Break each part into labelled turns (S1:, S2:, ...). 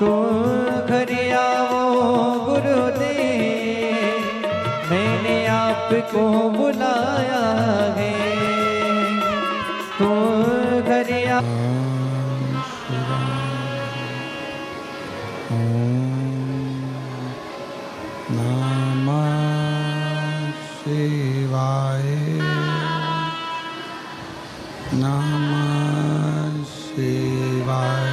S1: तो घर आओ गुरुदेव, मैंने आपको बुलाया है। तो घर आओ।
S2: शिवाय नमः शिवाय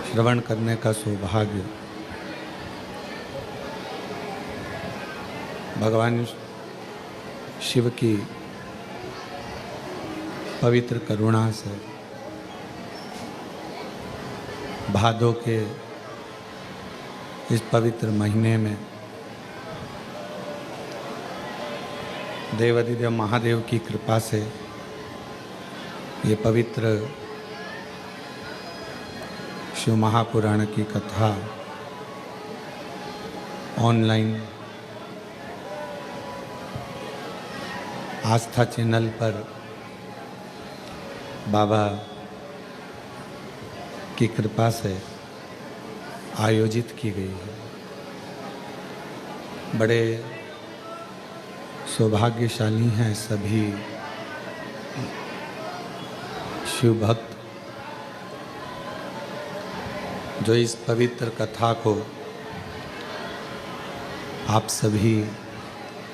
S2: श्रवण करने का सौभाग्य भगवान शिव की पवित्र करुणा से भादों के इस पवित्र महीने में देवाधिदेव महादेव की कृपा से ये पवित्र शिव महापुराण की कथा ऑनलाइन आस्था चैनल पर बाबा की कृपा से आयोजित की गई है। बड़े सौभाग्यशाली हैं सभी शिव भक्त जो इस पवित्र कथा को आप सभी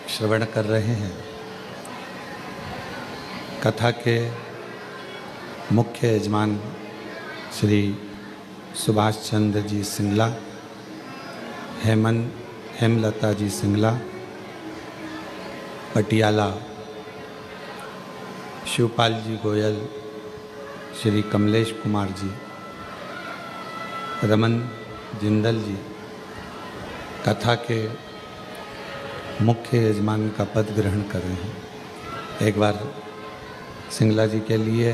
S2: श्रवण कर रहे हैं। कथा के मुख्य यजमान श्री सुभाष चंद्र जी सिंगला, हेमलता जी सिंगला पटियाला, शिवपाल जी गोयल, श्री कमलेश कुमार जी, रमन जिंदल जी कथा के मुख्य यजमान का पद ग्रहण कर रहे हैं। एक बार सिंगला जी के लिए,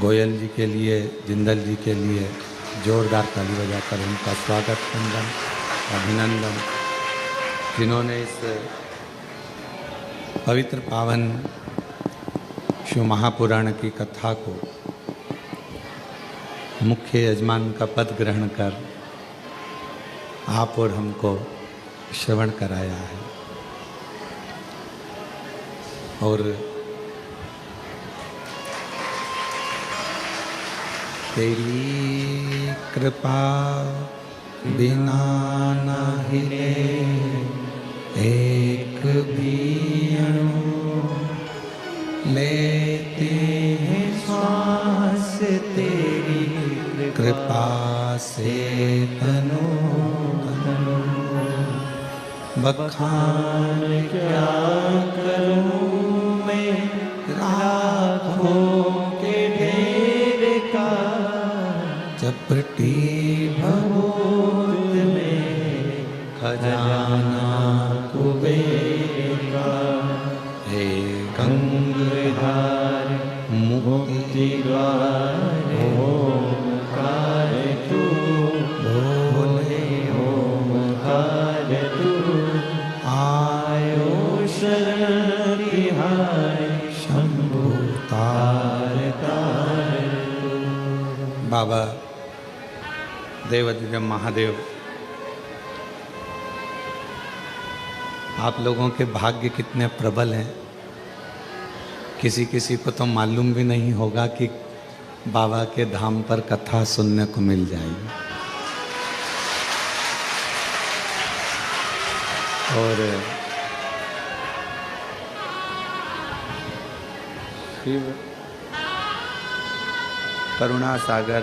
S2: गोयल जी के लिए, जिंदल जी के लिए जोरदार ताली बजाकर उनका स्वागत, वंदन, अभिनंदन, जिन्होंने इस पवित्र पावन शिव महापुराण की कथा को मुख्य यजमान का पद ग्रहण कर आप और हमको श्रवण कराया है। और तेरी कृपा बिना न हिले एक भी अणु, लेते हैं श्वास तेरी कृपा से तनो तनो। बखान क्या करूं मैं राखों के ढेर का, चपटी भभूत में खजाना कुबेर का। हे गंगाधार मुक्ति द्वार ओंकार तू, बोले ओंकार तू, आयो शरण तिहारी शंभु तार तार। बाबा देवाधिदेव महादेव आप लोगों के भाग्य कितने प्रबल हैं। किसी किसी को तो मालूम भी नहीं होगा कि बाबा के धाम पर कथा सुनने को मिल जाएगी। और शिव करुणा सागर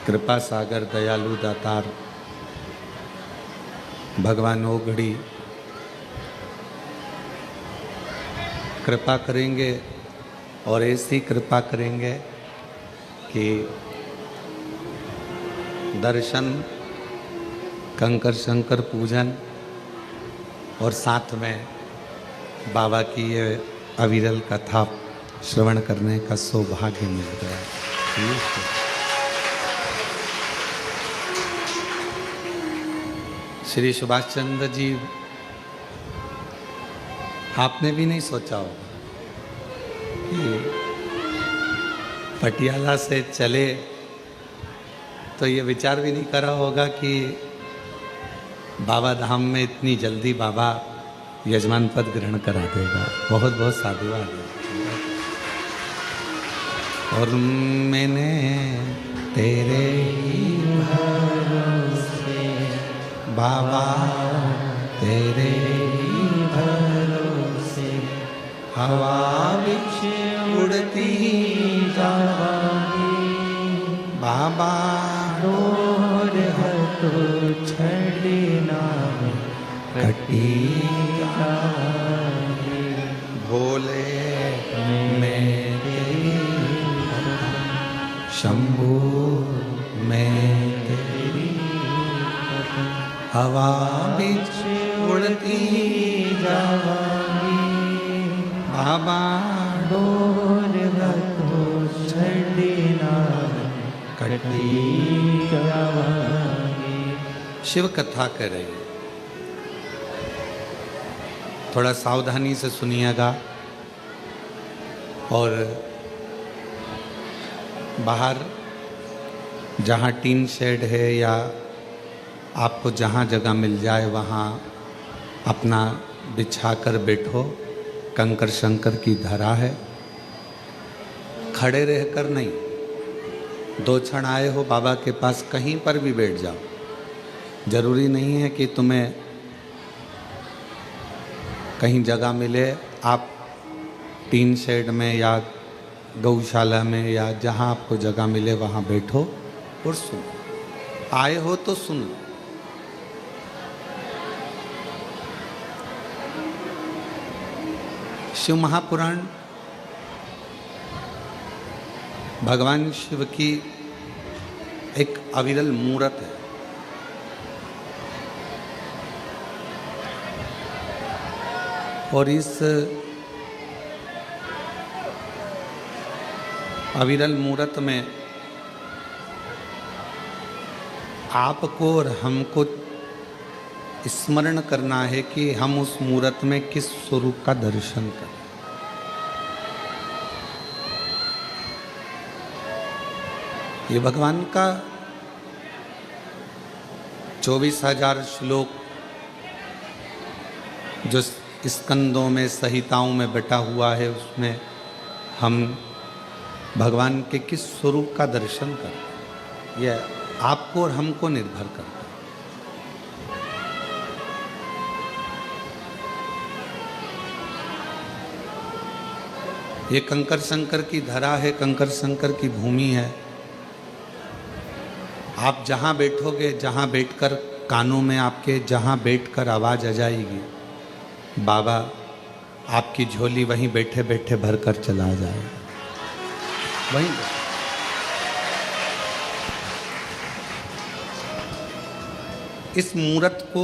S2: कृपा सागर दयालु दातार भगवान ओघड़ी कृपा करेंगे और ऐसी कृपा करेंगे कि दर्शन, कंकर शंकर पूजन और साथ में बाबा की ये अविरल कथा श्रवण करने का सौभाग्य मिल गया। श्री सुभाष चंद्र जी, आपने भी नहीं सोचा होगा कि पटियाला से चले तो ये विचार भी नहीं करा होगा कि बाबा धाम में इतनी जल्दी बाबा यजमान पद ग्रहण करा देगा। बहुत बहुत साधुवाद है। और मैंने तेरे ही भरोसे बाबा, तेरे ही भरोसे हवा बिच उड़ती जावांगी बाबा,
S1: डोर है तो छड़ना कटी जावांगी
S2: भोले मेरे शंभू में तेरी हवा बिच उड़ती
S1: जावांगी
S2: बाबा,
S1: डोर है तो छड़ना कटी जावांगी।
S2: शिव कथा कर रहे हैं, थोड़ा सावधानी से सुनिएगा। और बाहर जहाँ टीन शेड है या आपको जहाँ जगह मिल जाए वहाँ अपना बिछा कर बैठो। कंकर शंकर की धरा है, खड़े रहकर नहीं। 2 क्षण आए हो बाबा के पास, कहीं पर भी बैठ जाओ। जरूरी नहीं है कि तुम्हें कहीं जगह मिले, आप टीन शेड में या गौशाला में या जहाँ आपको जगह मिले वहाँ बैठो और सुनो। आए हो तो सुन लो। शिव महापुराण भगवान शिव की एक अविरल मूर्त है। और इस अविरल मूर्त में आपको और हमको स्मरण करना है कि हम उस मूर्त में किस स्वरूप का दर्शन करें। ये भगवान का 24,000 श्लोक जो स्कंदों में, संहिताओं में बटा हुआ है, उसमें हम भगवान के किस स्वरूप का दर्शन करें, यह आपको और हमको निर्भर करता है। ये कंकर शंकर की धरा है, कंकर शंकर की भूमि है। आप जहाँ बैठोगे, जहाँ बैठकर कानों में आपके जहाँ बैठकर आवाज़ आ जाएगी, बाबा आपकी झोली वहीं बैठे बैठे भर कर चला जाएगा। वहीं इस मूर्त को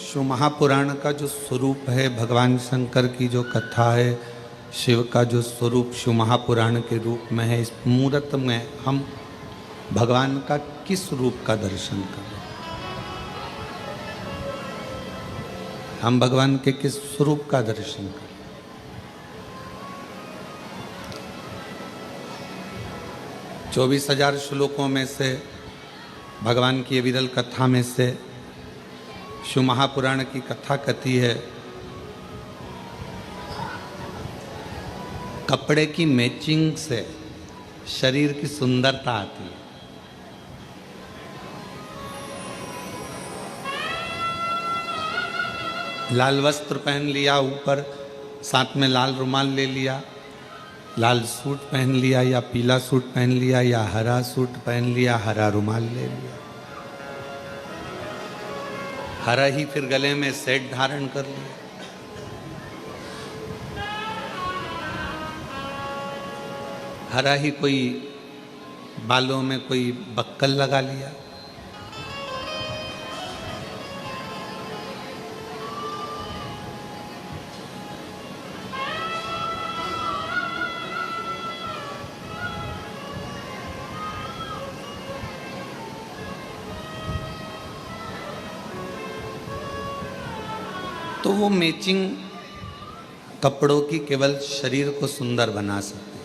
S2: शिव महापुराण का जो स्वरूप है, भगवान शंकर की जो कथा है, शिव का जो स्वरूप शिव महापुराण के रूप में है, इस मूर्त में हम भगवान का किस रूप का दर्शन करें, हम भगवान के किस स्वरूप का दर्शन करें। 24,000 श्लोकों में से, भगवान की अविरल कथा में से शिव महापुराण की कथा कथी है, कपड़े की मैचिंग से शरीर की सुंदरता आती है। लाल वस्त्र पहन लिया ऊपर, साथ में लाल रुमाल ले लिया, लाल सूट पहन लिया या पीला सूट पहन लिया या हरा सूट पहन लिया, हरा रुमाल ले लिया, हरा ही फिर गले में सेट धारण कर लिया, हरा ही कोई बालों में कोई बक्कल लगा लिया। तो वो मैचिंग कपड़ों की केवल शरीर को सुंदर बना सकती है,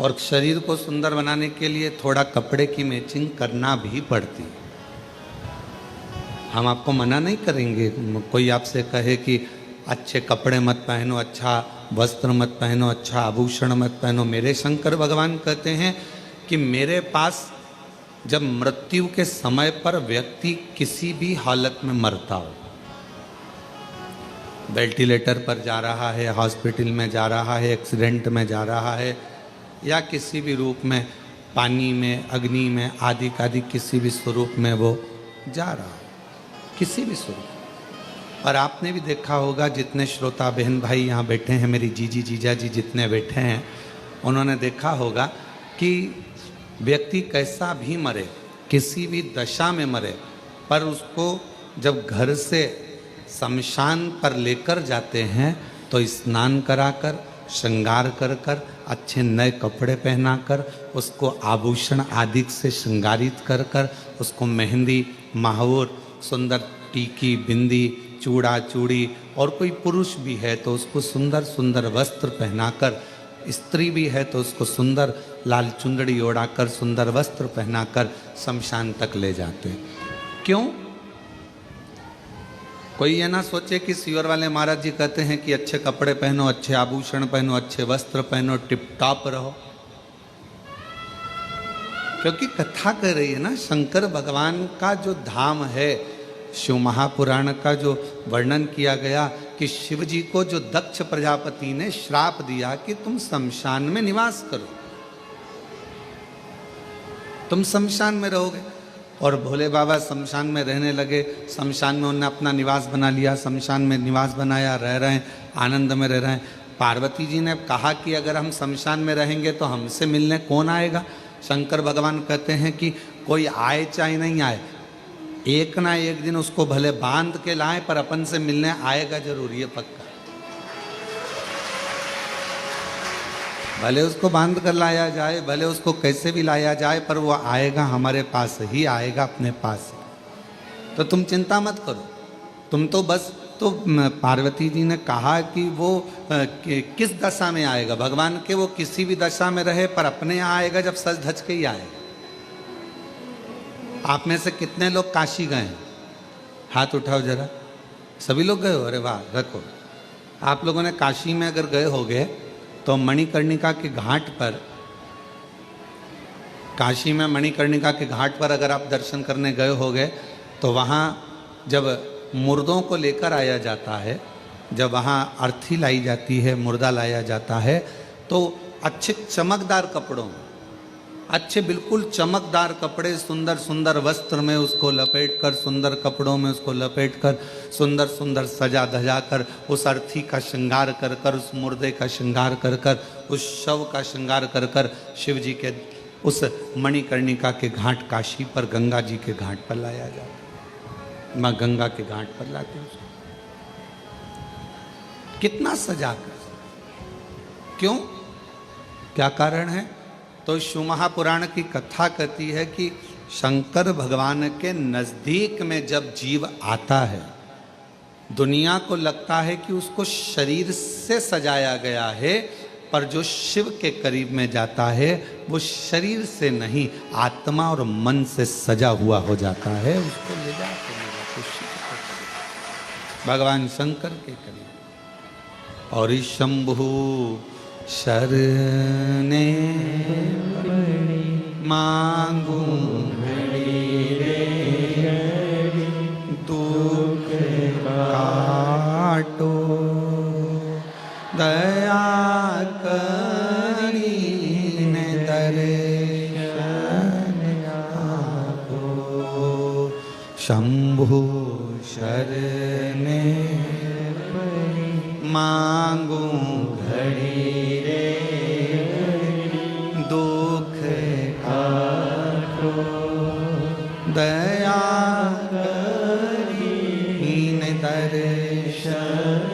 S2: और शरीर को सुंदर बनाने के लिए थोड़ा कपड़े की मैचिंग करना भी पड़ती है। हम आपको मना नहीं करेंगे, कोई आपसे कहे कि अच्छे कपड़े मत पहनो, अच्छा वस्त्र मत पहनो, अच्छा आभूषण मत पहनो। मेरे शंकर भगवान कहते हैं कि मेरे पास जब मृत्यु के समय पर व्यक्ति किसी भी हालत में मरता हो, वेंटिलेटर पर जा रहा है, हॉस्पिटल में जा रहा है, एक्सीडेंट में जा रहा है, या किसी भी रूप में पानी में, अग्नि में, आदि आदि किसी भी स्वरूप में वो जा रहा है, किसी भी स्वरूप। और आपने भी देखा होगा, जितने श्रोता बहन भाई यहाँ बैठे हैं, मेरी जीजी जीजा जी जितने बैठे हैं, उन्होंने देखा होगा कि व्यक्ति कैसा भी मरे, किसी भी दशा में मरे, पर उसको जब घर से शमशान पर लेकर जाते हैं तो स्नान कराकर, श्रृंगार कर कर, अच्छे नए कपड़े पहनाकर, उसको आभूषण आदि से श्रृंगारित कर कर, उसको मेहंदी, महावर, सुंदर टीकी, बिंदी, चूड़ा चूड़ी, और कोई पुरुष भी है तो उसको सुंदर सुंदर वस्त्र पहनाकर, स्त्री भी है तो उसको सुंदर लाल चुंदड़ी ओढ़ाकर, सुंदर वस्त्र पहनाकर शमशान तक ले जाते हैं। क्यों? कोई ये ना सोचे कि सीवर वाले महाराज जी कहते हैं कि अच्छे कपड़े पहनो, अच्छे आभूषण पहनो, अच्छे वस्त्र पहनो, टिप टॉप रहो। क्योंकि कथा कर रही है ना, शंकर भगवान का जो धाम है, शिव महापुराण का जो वर्णन किया गया कि शिव जी को जो दक्ष प्रजापति ने श्राप दिया कि तुम शमशान में निवास करो, तुम शमशान में रहोगे, और भोले बाबा शमशान में रहने लगे। शमशान में उन्होंने अपना निवास बना लिया, शमशान में निवास बनाया, रह रहे हैं, आनंद में रह रहे हैं। पार्वती जी ने कहा कि अगर हम शमशान में रहेंगे तो हमसे मिलने कौन आएगा? शंकर भगवान कहते हैं कि कोई आए चाहे नहीं आए, एक ना एक दिन उसको भले बांध के लाएं, पर अपन से मिलने आएगा जरूर, ये पक्का। भले उसको बांध कर लाया जाए, भले उसको कैसे भी लाया जाए, पर वो आएगा, हमारे पास ही आएगा, अपने पास। तो तुम चिंता मत करो, तुम तो बस, तो पार्वती जी ने कहा कि वो किस दशा में आएगा, भगवान के वो किसी भी दशा में रहे, पर अपने यहाँ आएगा जब सज धज के ही आएगा। आप में से कितने लोग काशी गए हैं? हाथ उठाओ जरा। सभी लोग गए हो? अरे वाह, रखो। आप लोगों ने काशी में अगर गए होगे तो मणिकर्णिका के घाट पर, काशी में मणिकर्णिका के घाट पर अगर आप दर्शन करने गए होगे तो वहाँ जब मुर्दों को लेकर आया जाता है, जब वहाँ अर्थी लाई जाती है, मुर्दा लाया जाता है, तो अच्छे चमकदार कपड़ों में, अच्छे बिल्कुल चमकदार कपड़े, सुंदर सुंदर वस्त्र में उसको लपेट कर, सुंदर कपड़ों में उसको लपेट कर, सुंदर सुंदर सजा धजा कर, उस अर्थी का श्रृंगार कर कर, उस मुर्दे का श्रृंगार कर कर, उस शव का श्रृंगार कर कर, शिव जी के उस मणिकर्णिका के घाट, काशी पर गंगा जी के घाट पर लाया जाता। माँ गंगा के घाट पर लाते उसको, कितना सजा कर। क्यों? क्या कारण है? तो शिव महापुराण की कथा कहती है कि शंकर भगवान के नज़दीक में जब जीव आता है, दुनिया को लगता है कि उसको शरीर से सजाया गया है, पर जो शिव के करीब में जाता है वो शरीर से नहीं, आत्मा और मन से सजा हुआ हो जाता है। उसको ले जाते भगवान शंकर के करीब। और शंभु शरणे मांगू दुख काटो दर्शन आपो, शंभु शरणे मांगू घड़ी रे दुख काटो, दया हीन दर्शन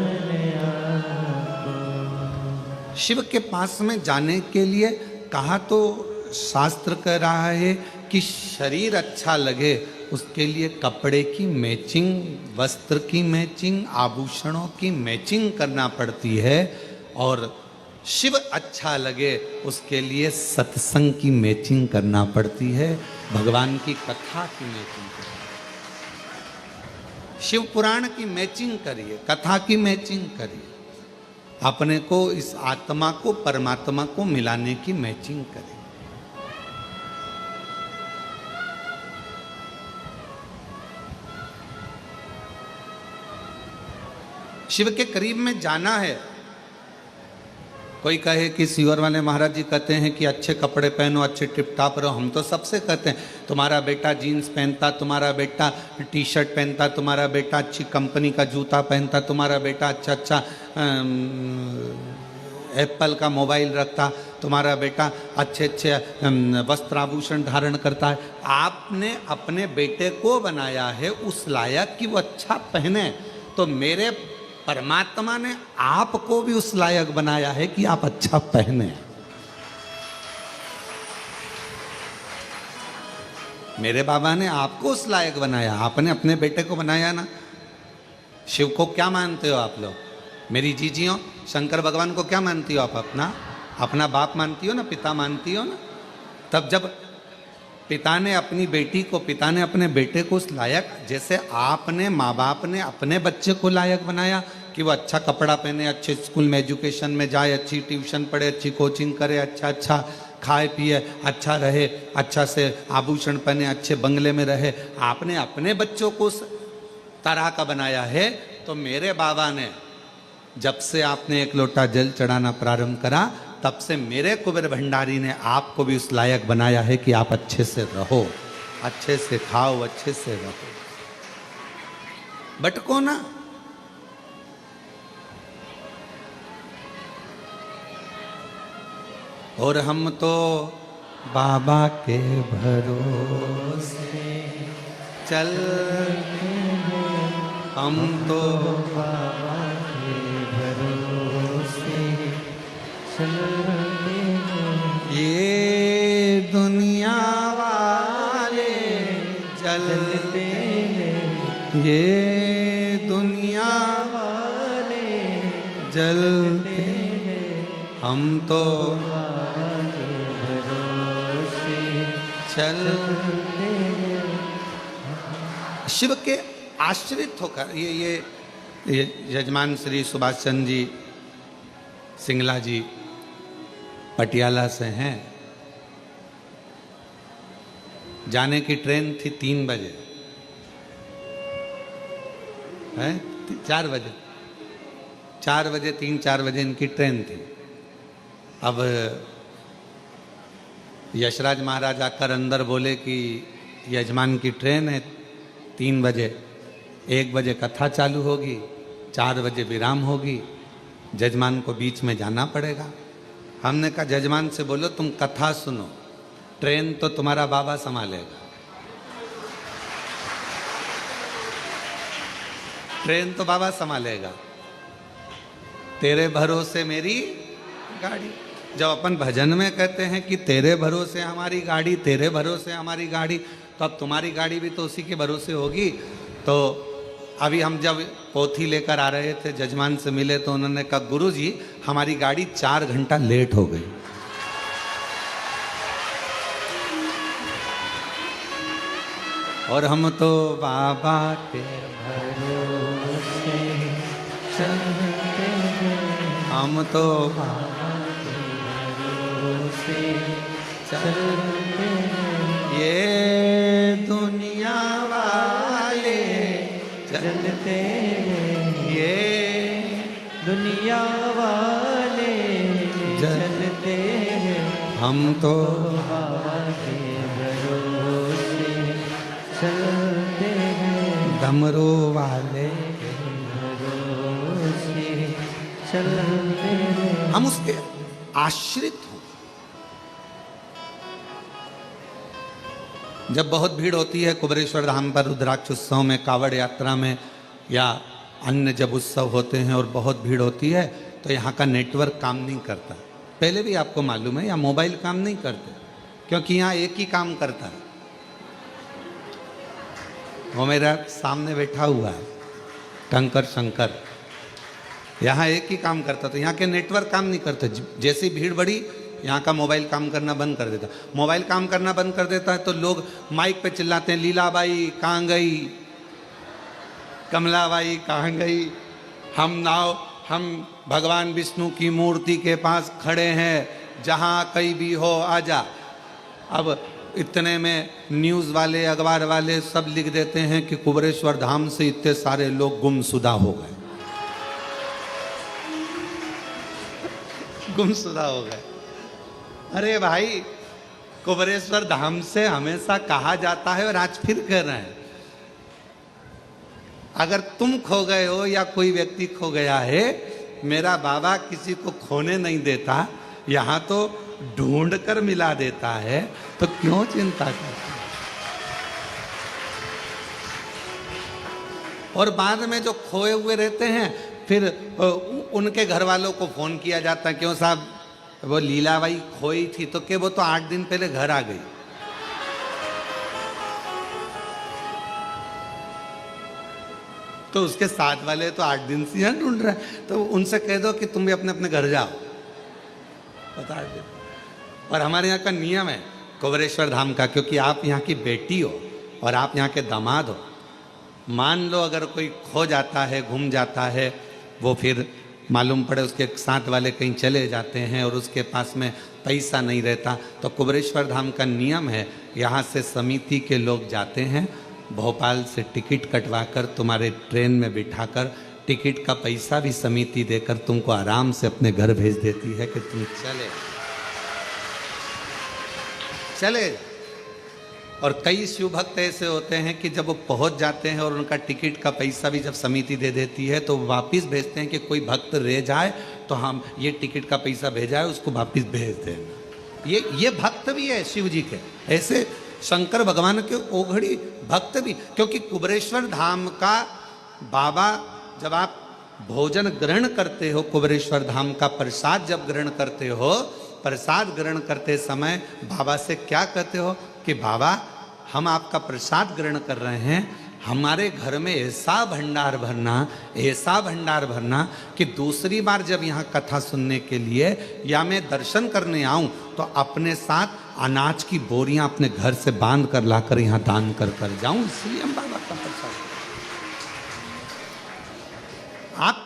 S2: आपो। शिव के पास में जाने के लिए कहा तो शास्त्र कह रहा है कि शरीर अच्छा लगे उसके लिए कपड़े की मैचिंग, वस्त्र की मैचिंग, आभूषणों की मैचिंग करना पड़ती है, और शिव अच्छा लगे उसके लिए सत्संग की मैचिंग करना पड़ती है, भगवान की कथा की मैचिंग करना। शिव पुराण की मैचिंग करिए, कथा की मैचिंग करिए, अपने को इस आत्मा को परमात्मा को मिलाने की मैचिंग करिए। शिव के करीब में जाना है। कोई कहे कि सीवर वाले महाराज जी कहते हैं कि अच्छे कपड़े पहनो, अच्छे टिप टाप रहो। हम तो सबसे कहते हैं, तुम्हारा बेटा जीन्स पहनता, तुम्हारा बेटा टी शर्ट पहनता, तुम्हारा बेटा अच्छी कंपनी का जूता पहनता, तुम्हारा बेटा अच्छा एप्पल का मोबाइल रखता, तुम्हारा बेटा अच्छे वस्त्र आभूषण धारण करता है। आपने अपने बेटे को बनाया है उस लायक कि वो अच्छा पहने, तो मेरे परमात्मा ने आपको भी उस लायक बनाया है कि आप अच्छा पहने। मेरे बाबा ने आपको उस लायक बनाया, आपने अपने बेटे को बनाया ना। शिव को क्या मानते हो आप लोग? मेरी जीजियों, शंकर भगवान को क्या मानती हो आप? अपना बाप मानती हो ना, पिता मानती हो ना। तब जब पिता ने अपनी बेटी को, पिता ने अपने बेटे को उस लायक, जैसे आपने माँ बाप ने अपने बच्चे को लायक बनाया कि वो अच्छा कपड़ा पहने, अच्छे स्कूल में एजुकेशन में जाए, अच्छी ट्यूशन पढ़े, अच्छी कोचिंग करे, अच्छा खाए पिए, अच्छा रहे, अच्छा से आभूषण पहने, अच्छे बंगले में रहे। आपने अपने बच्चों को उस तरह का बनाया है। तो मेरे बाबा ने जब से आपने एक लोटा जल चढ़ाना प्रारंभ करा, तब से मेरे कुबेर भंडारी ने आपको भी उस लायक बनाया है कि आप अच्छे से रहो, अच्छे से खाओ, अच्छे से रहो, भटको ना। और हम तो बाबा के भरोसे चलते हैं, हम तो
S1: बाबा के भरोसे चलते हैं।
S2: ये दुनिया वाले जलते हैं, ये दुनिया वाले जलते हैं, हम तो चलते हैं। शिव के आश्रित होकर ये यजमान श्री सुभाष चंद्र जी सिंगला जी पटियाला से हैं। जाने की ट्रेन थी 3 बजे, है 4 बजे, 3-4 बजे इनकी ट्रेन थी। अब यशराज महाराज आकर अंदर बोले कि यजमान की ट्रेन है 3 बजे, 1 बजे कथा चालू होगी, 4 बजे विराम होगी, जजमान को बीच में जाना पड़ेगा। हमने कहा जजमान से बोलो तुम कथा सुनो, ट्रेन तो तुम्हारा बाबा संभालेगा, ट्रेन तो बाबा संभालेगा, तेरे भरोसे मेरी गाड़ी। जब अपन भजन में कहते हैं कि तेरे भरोसे हमारी गाड़ी, तेरे भरोसे हमारी गाड़ी, तो अब तुम्हारी गाड़ी भी तो उसी के भरोसे होगी। तो अभी हम जब पोथी लेकर आ रहे थे, जजमान से मिले तो उन्होंने कहा गुरुजी हमारी गाड़ी 4 घंटा लेट हो गई। और हम तो बाबा के भरोसे चलते हैं, हम तो बाबा के भरोसे चलते हैं। ये दुनिया वाले चलते हैं, ये दुनिया वाले चलते हैं, हम तो
S1: बाबा के भरोसे चलते हैं,
S2: डमरू वाले
S1: भरोसे चलते हैं।
S2: हम उसके आश्रित हो। जब बहुत भीड़ होती है कुबेरेश्वर धाम पर रुद्राक्ष उत्सव में, कावड़ यात्रा में, या अन्य जब उत्सव होते हैं और बहुत भीड़ होती है, तो यहाँ का नेटवर्क काम नहीं करता। पहले भी आपको मालूम है, या मोबाइल काम नहीं करते, क्योंकि यहाँ एक ही काम करता है। वो मेरा सामने बैठा हुआ है कंकर शंकर, यहाँ एक ही काम करता, तो यहाँ के नेटवर्क काम नहीं करते। जैसी भीड़ बढ़ी, यहाँ का मोबाइल काम करना बंद कर देता। मोबाइल काम करना बंद कर देता है तो लोग माइक पे चिल्लाते हैं, लीलाबाई कहाँ गई, कमलाबाई कहाँ गई, हम भगवान विष्णु की मूर्ति के पास खड़े हैं, जहाँ कहीं भी हो आजा। अब इतने में न्यूज़ वाले, अखबार वाले सब लिख देते हैं कि कुबेरेश्वर धाम से इतने सारे लोग गुमशुदा हो गए, गुमशुदा हो गए। अरे भाई, कुबेरेश्वर धाम से हमेशा कहा जाता है और आज फिर कह रहे हैं, अगर तुम खो गए हो या कोई व्यक्ति खो गया है, मेरा बाबा किसी को खोने नहीं देता, यहाँ तो ढूंढ कर मिला देता है, तो क्यों चिंता करते। और बाद में जो खोए हुए रहते हैं, फिर उनके घर वालों को फोन किया जाता है, क्यों साहब वो लीलाबाई खोई थी, तो क्या वो तो 8 दिन पहले घर आ गई। तो उसके साथ वाले तो 8 दिन से यहाँ ढूंढ रहे हैं, तो उनसे कह दो कि तुम भी अपने अपने घर जाओ, बता दे। और हमारे यहाँ का नियम है कुबेरेश्वर धाम का, क्योंकि आप यहाँ की बेटी हो और आप यहाँ के दामाद हो। मान लो अगर कोई खो जाता है, गुम जाता है, वो फिर मालूम पड़े उसके साथ वाले कहीं चले जाते हैं और उसके पास में पैसा नहीं रहता, तो कुबेरेश्वर धाम का नियम है, यहाँ से समिति के लोग जाते हैं, भोपाल से टिकट कटवाकर तुम्हारे ट्रेन में बिठाकर, टिकट का पैसा भी समिति देकर तुमको आराम से अपने घर भेज देती है कि तुम चले। और कई शिव भक्त ऐसे होते हैं कि जब वो पहुंच जाते हैं और उनका टिकट का पैसा भी जब समिति दे देती है, तो वापस भेजते हैं कि कोई भक्त रह जाए तो हम ये टिकट का पैसा भेजा है उसको वापस भेज देना। ये भक्त भी है शिव जी के, ऐसे शंकर भगवान के ओघड़ी भक्त भी। क्योंकि कुबेरेश्वर धाम का बाबा, जब आप भोजन ग्रहण करते हो, कुबेरेश्वर धाम का प्रसाद जब ग्रहण करते हो, प्रसाद ग्रहण करते समय बाबा से क्या कहते हो कि बाबा हम आपका प्रसाद ग्रहण कर रहे हैं, हमारे घर में ऐसा भंडार भरना कि दूसरी बार जब यहाँ कथा सुनने के लिए या मैं दर्शन करने आऊँ तो अपने साथ अनाज की बोरियां अपने घर से बांध कर लाकर यहाँ दान कर जाऊं। इसलिए हम बाबा का प्रसाद। आप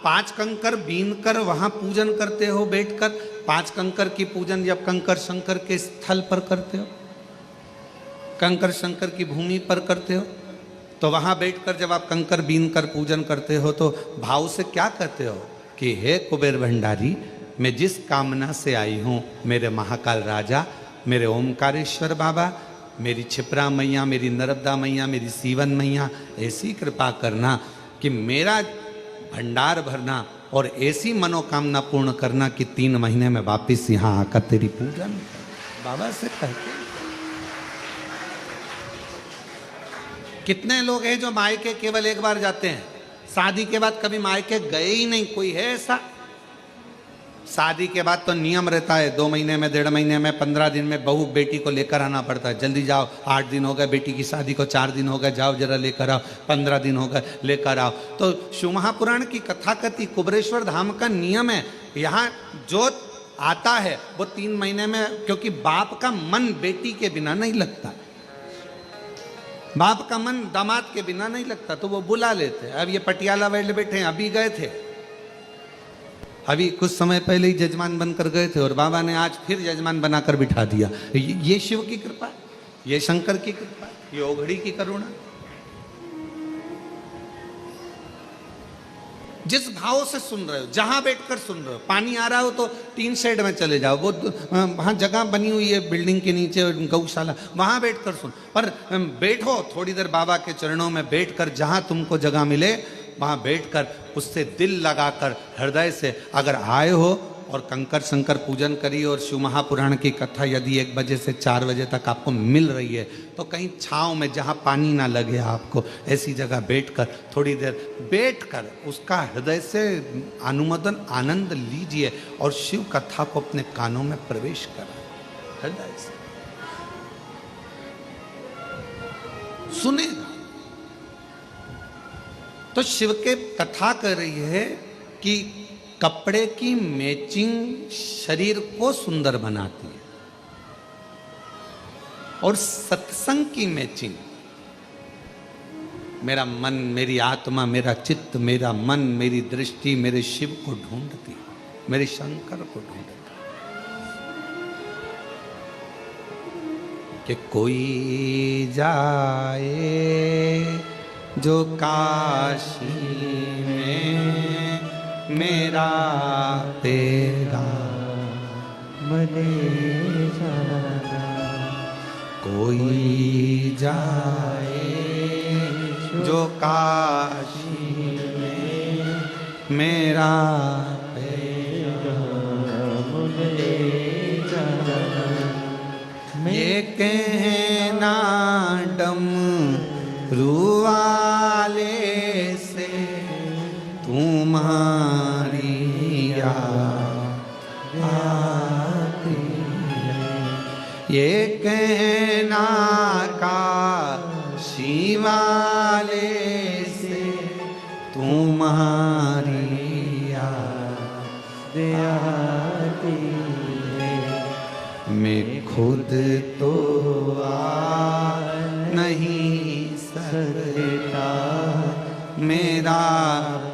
S2: 5 कंकर बीन कर वहां पूजन करते हो बैठकर, 5 कंकर की पूजन जब कंकर शंकर के स्थल पर करते हो, कंकर शंकर की भूमि पर करते हो, तो वहां बैठकर जब आप कंकर बीन कर पूजन करते हो तो भाव से क्या कहते हो कि हे कुबेर भंडारी, मैं जिस कामना से आई हूँ, मेरे महाकाल राजा, मेरे ओमकारेश्वर बाबा, मेरी छिपरा मैया, मेरी नर्मदा मैया, मेरी सीवन मैया, ऐसी कृपा करना कि मेरा भंडार भरना और ऐसी मनोकामना पूर्ण करना कि 3 महीने में वापस यहाँ आकर तेरी पूजा में बाबा से कहते। कितने लोग हैं जो मायके केवल एक बार जाते हैं, शादी के बाद कभी मायके गए ही नहीं? कोई है ऐसा? शादी के बाद तो नियम रहता है 2 महीने में, 1.5 महीने में, 15 दिन में बहू बेटी को लेकर आना पड़ता है। जल्दी जाओ, 8 दिन हो गए बेटी की शादी को, 4 दिन हो गए, जाओ जरा लेकर आओ, 15 दिन हो गए लेकर आओ। तो शिव महापुराण की कथा कहती कुबेरेश्वर धाम का नियम है, यहाँ जो आता है वो 3 महीने में, क्योंकि बाप का मन बेटी के बिना नहीं लगता, बाप का मन दामाद के बिना नहीं लगता, तो वो बुला लेते। अब ये पटियाला वाले बैठे हैं, अभी गए थे, अभी कुछ समय पहले ही जजमान बनकर गए थे और बाबा ने आज फिर जजमान बनाकर बिठा दिया। ये शिव की कृपा, ये शंकर की कृपा, ये ओघड़ी की करुणा। जिस भाव से सुन रहे हो, जहां बैठकर सुन रहे हो, पानी आ रहा हो तो टीन शेड में चले जाओ, वो वहां जगह बनी हुई है बिल्डिंग के नीचे गौशाला, वहां बैठकर सुन। पर बैठो थोड़ी देर बाबा के चरणों में बैठकर, जहां तुमको जगह मिले वहां बैठकर उससे दिल लगाकर हृदय से अगर आए हो और कंकर शंकर पूजन करिए और शिव महापुराण की कथा यदि 1 बजे से 4 बजे तक आपको मिल रही है तो कहीं छांव में जहां पानी ना लगे आपको, ऐसी जगह बैठकर थोड़ी देर बैठकर उसका हृदय से अनुमोदन आनंद लीजिए और शिव कथा को अपने कानों में प्रवेश करें हृदय से, सुनेगा। तो शिव के कथा कर रही है कि कपड़े की मैचिंग शरीर को सुंदर बनाती है और सत्संग की मैचिंग मेरा मन, मेरी आत्मा, मेरा चित्त, मेरा मन, मेरी दृष्टि मेरे शिव को ढूंढती, मेरे शंकर को ढूंढती। कि कोई जाए जो काशी में मेरा तेरा
S1: मने जाना,
S2: कोई जाए जो काशी में मेरा तेरा
S1: मने जाना,
S2: ये कहना डम रुवाले से तुम्हारी याद आती है, ये कहना काशी वाले से तुम्हारी याद
S1: आती है।
S2: मैं खुद तो आ नहीं सकता, मेरा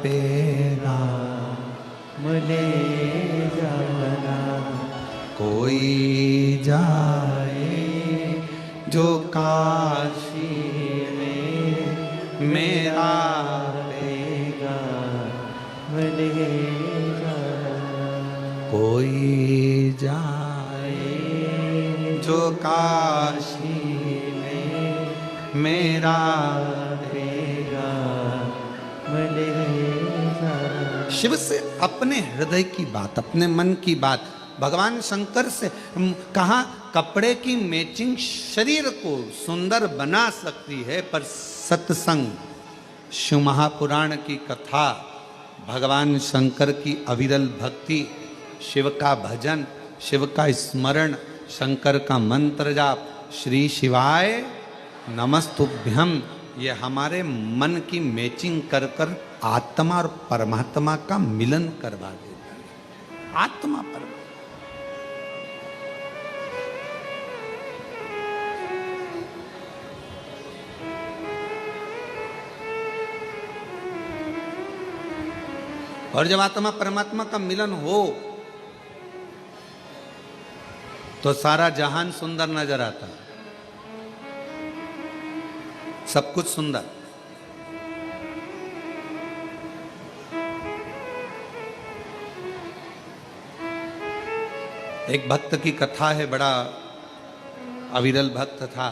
S2: पेरा
S1: मने जाना,
S2: कोई जाए जो काशी में मेरा
S1: पेगा मने जाना,
S2: कोई जाए जो काशी में मेरा
S1: पेगा मने जाना।
S2: शिव से अपने हृदय की बात, अपने मन की बात भगवान शंकर से कहा, कपड़े की मैचिंग शरीर को सुंदर बना सकती है पर सत्संग, शिव महापुराण की कथा, भगवान शंकर की अविरल भक्ति, शिव का भजन, शिव का स्मरण, शंकर का मंत्र जाप, श्री शिवाय नमस्तुभ्यम, ये हमारे मन की मैचिंग कर कर आत्मा और परमात्मा का मिलन करवा देता है। आत्मा परमात्मा और जब आत्मा परमात्मा का मिलन हो तो सारा जहान सुंदर नजर आता है, सब कुछ सुंदर। एक भक्त की कथा है, बड़ा अविरल भक्त था।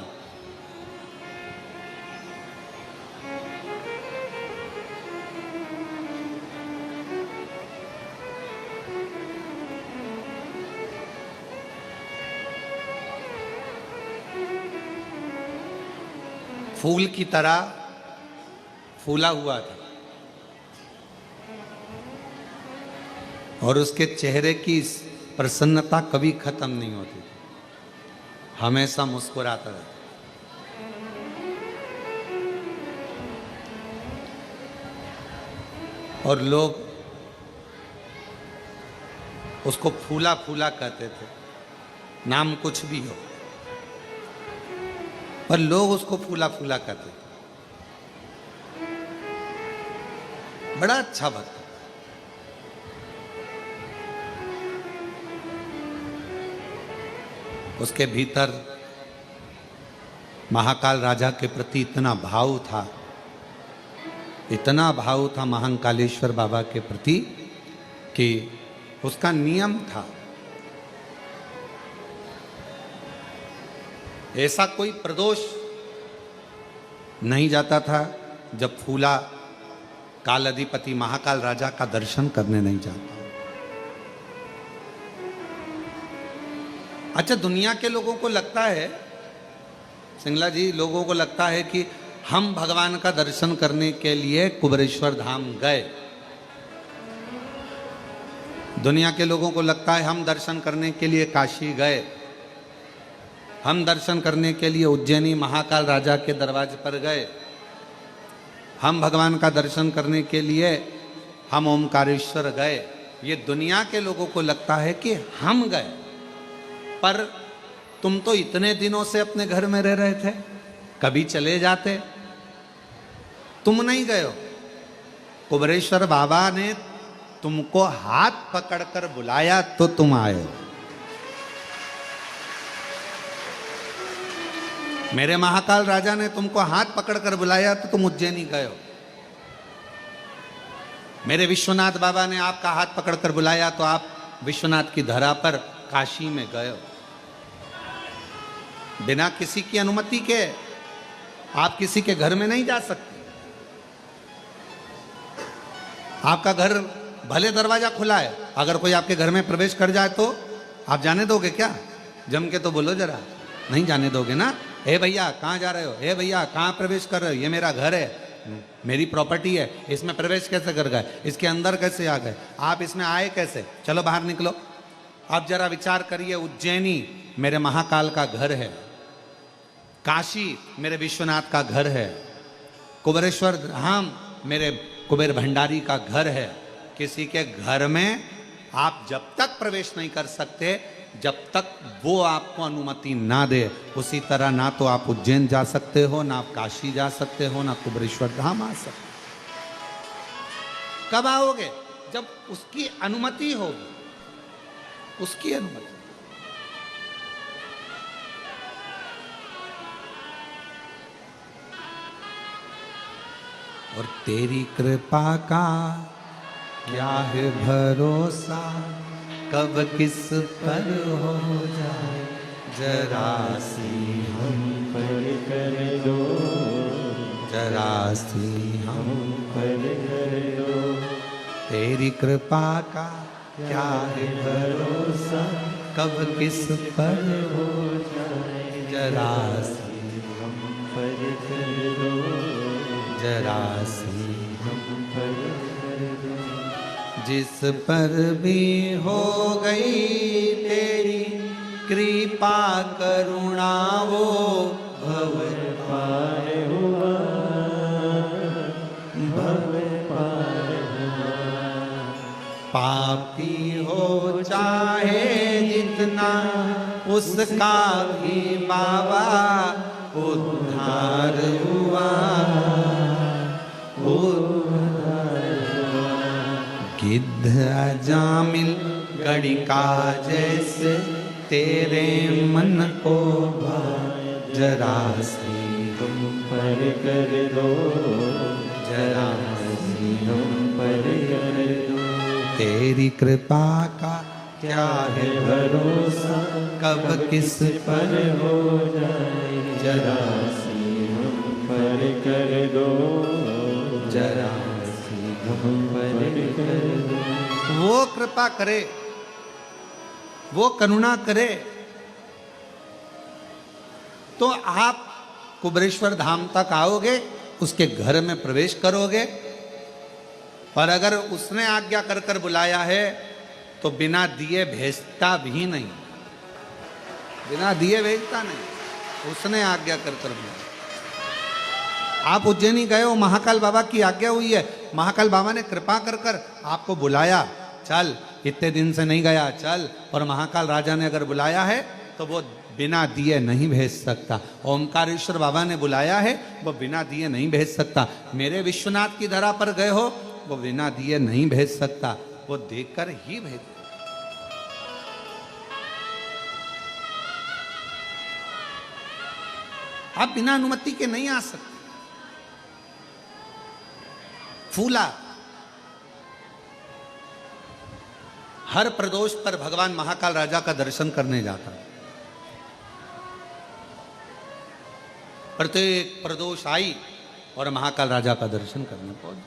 S2: फूल की तरह फूला हुआ था और उसके चेहरे की प्रसन्नता कभी खत्म नहीं होती थी, हमेशा मुस्कुराता रहता। और लोग उसको फूला फूला कहते थे, नाम कुछ भी हो, पर लोग उसको फूला फूला कहते थे। बड़ा अच्छा भक्त। उसके भीतर महाकाल राजा के प्रति इतना भाव था इतना भाव था महाकालेश्वर बाबा के प्रति कि उसका नियम था, ऐसा कोई प्रदोष नहीं जाता था जब फूला काल अधिपति महाकाल राजा का दर्शन करने नहीं जाता। अच्छा, दुनिया के लोगों को लगता है, सिंगला जी, लोगों को लगता है कि हम भगवान का दर्शन करने के लिए कुबेरेश्वर धाम गए। दुनिया के लोगों को लगता है हम दर्शन करने के लिए काशी गए, हम दर्शन करने के लिए उज्जैनी महाकाल राजा के दरवाजे पर गए, हम भगवान का दर्शन करने के लिए हम ओमकारेश्वर गए। ये दुनिया के लोगों को लगता है कि हम गए, पर तुम तो इतने दिनों से अपने घर में रह रहे थे, कभी चले जाते। तुम नहीं गए हो, कुबेरेश्वर बाबा ने तुमको हाथ पकड़कर बुलाया तो तुम आए हो। मेरे महाकाल राजा ने तुमको हाथ पकड़कर बुलाया तो तुम उज्जैनी गए हो। मेरे विश्वनाथ बाबा ने आपका हाथ पकड़कर बुलाया तो आप विश्वनाथ की धरा पर काशी में गए हो। बिना किसी की अनुमति के आप किसी के घर में नहीं जा सकते। आपका घर भले दरवाजा खुला है, अगर कोई आपके घर में प्रवेश कर जाए तो आप जाने दोगे क्या? जम के तो बोलो जरा, नहीं जाने दोगे ना। हे भैया कहाँ जा रहे हो? हे भैया कहाँ प्रवेश कर रहे हो? ये मेरा घर है, मेरी प्रॉपर्टी है, इसमें प्रवेश कैसे कर गए? इसके अंदर कैसे आ गए? आप इसमें आए कैसे? चलो बाहर निकलो। आप जरा विचार करिए, उज्जैनी मेरे महाकाल का घर है, काशी मेरे विश्वनाथ का घर है, कुबेरेश्वर धाम मेरे कुबेर भंडारी का घर है। किसी के घर में आप जब तक प्रवेश नहीं कर सकते जब तक वो आपको अनुमति ना दे। उसी तरह ना तो आप उज्जैन जा सकते हो, ना आप काशी जा सकते हो, ना कुबेरेश्वर धाम आ सकते। कब आओगे? जब उसकी अनुमति होगी, उसकी अनुमति। और तेरी कृपा का क्या है भरोसा, कब किस पर हो जाए जरा सी हम
S1: पर कर दो,
S2: जरा सी हम
S1: पर कर दो।
S2: तेरी कृपा का क्या है भरोसा, कब किस पर हो जाए जरा सी
S1: हम पर कर दो,
S2: जरा सी
S1: हम पर कर दो।
S2: जिस पर भी हो गई तेरी कृपा करुणा वो भव
S1: पार हुआ, भव पार हुआ।
S2: पापी हो चाहे जितना उसका भी बाबा उद्धार हुआ, गिद्ध अजामिल गणिका जैसे तेरे मन को जरा सी
S1: तुम पर कर दो,
S2: जरा
S1: सी हम पर कर दो।
S2: तेरी कृपा का क्या है
S1: भरोसा,
S2: कब किस
S1: पर हो जाए
S2: जरा
S1: सी हम पर कर दो,
S2: जरा
S1: हम पर कर दो।
S2: वो कृपा करे, वो करुणा करे तो आप कुबेरेश्वर धाम तक आओगे, उसके घर में प्रवेश करोगे। पर अगर उसने आज्ञा कर कर बुलाया है तो बिना दिए भेजता भी नहीं, बिना दिए भेजता नहीं, उसने आज्ञा कर कर बुलाया। आप उज्जैनी गए हो, महाकाल बाबा की आज्ञा हुई है, महाकाल बाबा ने कृपा कर कर आपको बुलाया, चल इतने दिन से नहीं गया चल। और महाकाल राजा ने अगर बुलाया है तो वो बिना दिए नहीं भेज सकता। ओमकारेश्वर बाबा ने बुलाया है, वो बिना दिए नहीं भेज सकता। मेरे विश्वनाथ की धरा पर गए हो, वो बिना दिए नहीं भेज सकता, वो देकर ही भेज। आप बिना अनुमति के नहीं आ सकते। फूला। हर प्रदोष पर भगवान महाकाल राजा का दर्शन करने जाता। प्रत्येक प्रदोष आई और महाकाल राजा का दर्शन करने पहुंच।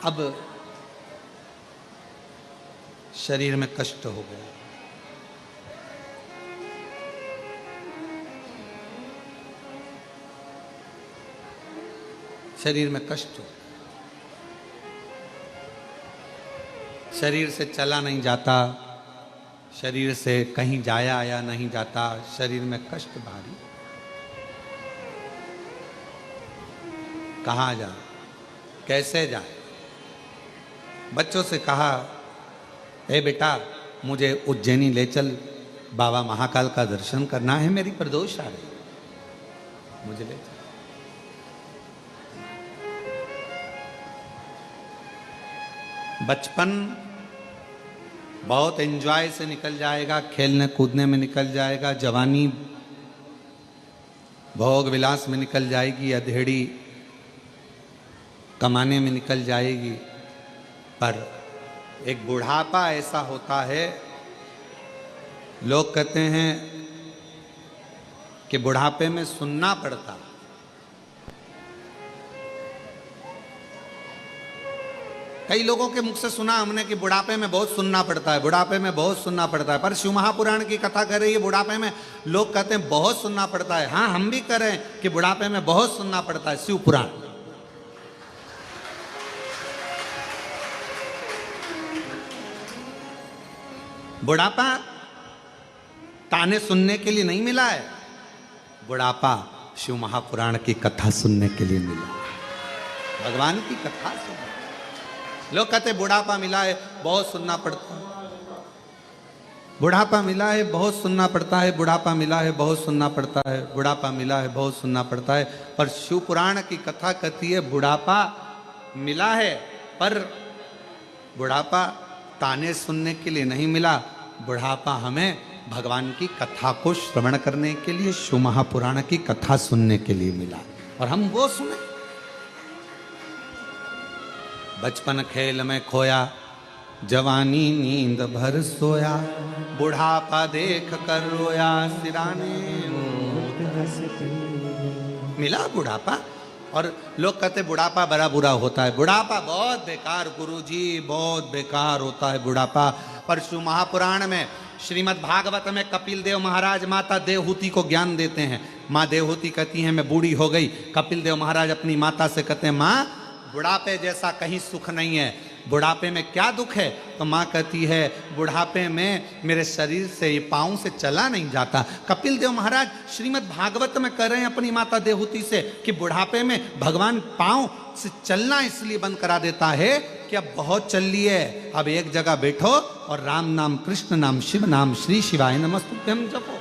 S2: अब शरीर में कष्ट हो गया। शरीर में कष्ट हो, शरीर से चला नहीं जाता, शरीर से कहीं जाया आया नहीं जाता, शरीर में कष्ट भारी। कहाँ जाए, कैसे जाए? बच्चों से कहा, ए बेटा मुझे उज्जैनी ले चल, बाबा महाकाल का दर्शन करना है, मेरी प्रदोष आ रही, मुझे ले चल। बचपन बहुत एंजॉय से निकल जाएगा, खेलने कूदने में निकल जाएगा, जवानी भोग विलास में निकल जाएगी, अधेड़ी कमाने में निकल जाएगी। पर एक बुढ़ापा ऐसा होता है, लोग कहते हैं कि बुढ़ापे में सुनना पड़ता। कई लोगों के मुख से सुना हमने कि बुढ़ापे में बहुत सुनना पड़ता है, बुढ़ापे में बहुत सुनना पड़ता है। पर शिव महापुराण की कथा कर रही है, बुढ़ापे में लोग कहते हैं बहुत सुनना पड़ता है। हाँ, हम भी कह रहे हैं कि बुढ़ापे में बहुत सुनना पड़ता है। शिव पुराण बुढ़ापा ताने सुनने के लिए नहीं मिला है, बुढ़ापा शिव महापुराण की कथा सुनने के लिए मिला, भगवान की कथा सुनने। लोग कहते बुढ़ापा मिला है बहुत सुनना पड़ता है, बुढ़ापा मिला है बहुत सुनना पड़ता है, बुढ़ापा मिला है बहुत सुनना पड़ता है, बुढ़ापा मिला है बहुत सुनना पड़ता है। पर शिव पुराण की कथा कहती है बुढ़ापा मिला है, पर बुढ़ापा ताने सुनने के लिए नहीं मिला, बुढ़ापा हमें भगवान की कथा को श्रवण करने के लिए, शिव महापुराण की कथा सुनने के लिए मिला, और हम वो सुने। बचपन खेल में खोया, जवानी नींद भर सोया, बुढ़ापा देख कर रोया, सिराने मिला बुढ़ापा। और लोग कहते बुढ़ापा बड़ा बुरा होता है, बुढ़ापा बहुत बेकार गुरुजी, बहुत बेकार होता है बुढ़ापा। पर शिव महापुराण में श्रीमद् भागवत में कपिल देव महाराज माता देवहूति को ज्ञान देते हैं। माँ देवहूति कहती हैं मैं बूढ़ी हो गई। कपिल देव महाराज अपनी माता से कहते हैं माँ बुढ़ापे जैसा कहीं सुख नहीं है, बुढ़ापे में क्या दुख है? तो माँ कहती है बुढ़ापे में मेरे शरीर से, ये पाँव से चला नहीं जाता। कपिल देव महाराज श्रीमद् भागवत में कह रहे हैं अपनी माता देवहूति से कि बुढ़ापे में भगवान पाँव से चलना इसलिए बंद करा देता है कि अब बहुत चल लिए, अब एक जगह बैठो और राम नाम, कृष्ण नाम, शिव नाम, श्री शिवाय नमस्तुभ्यम जपो।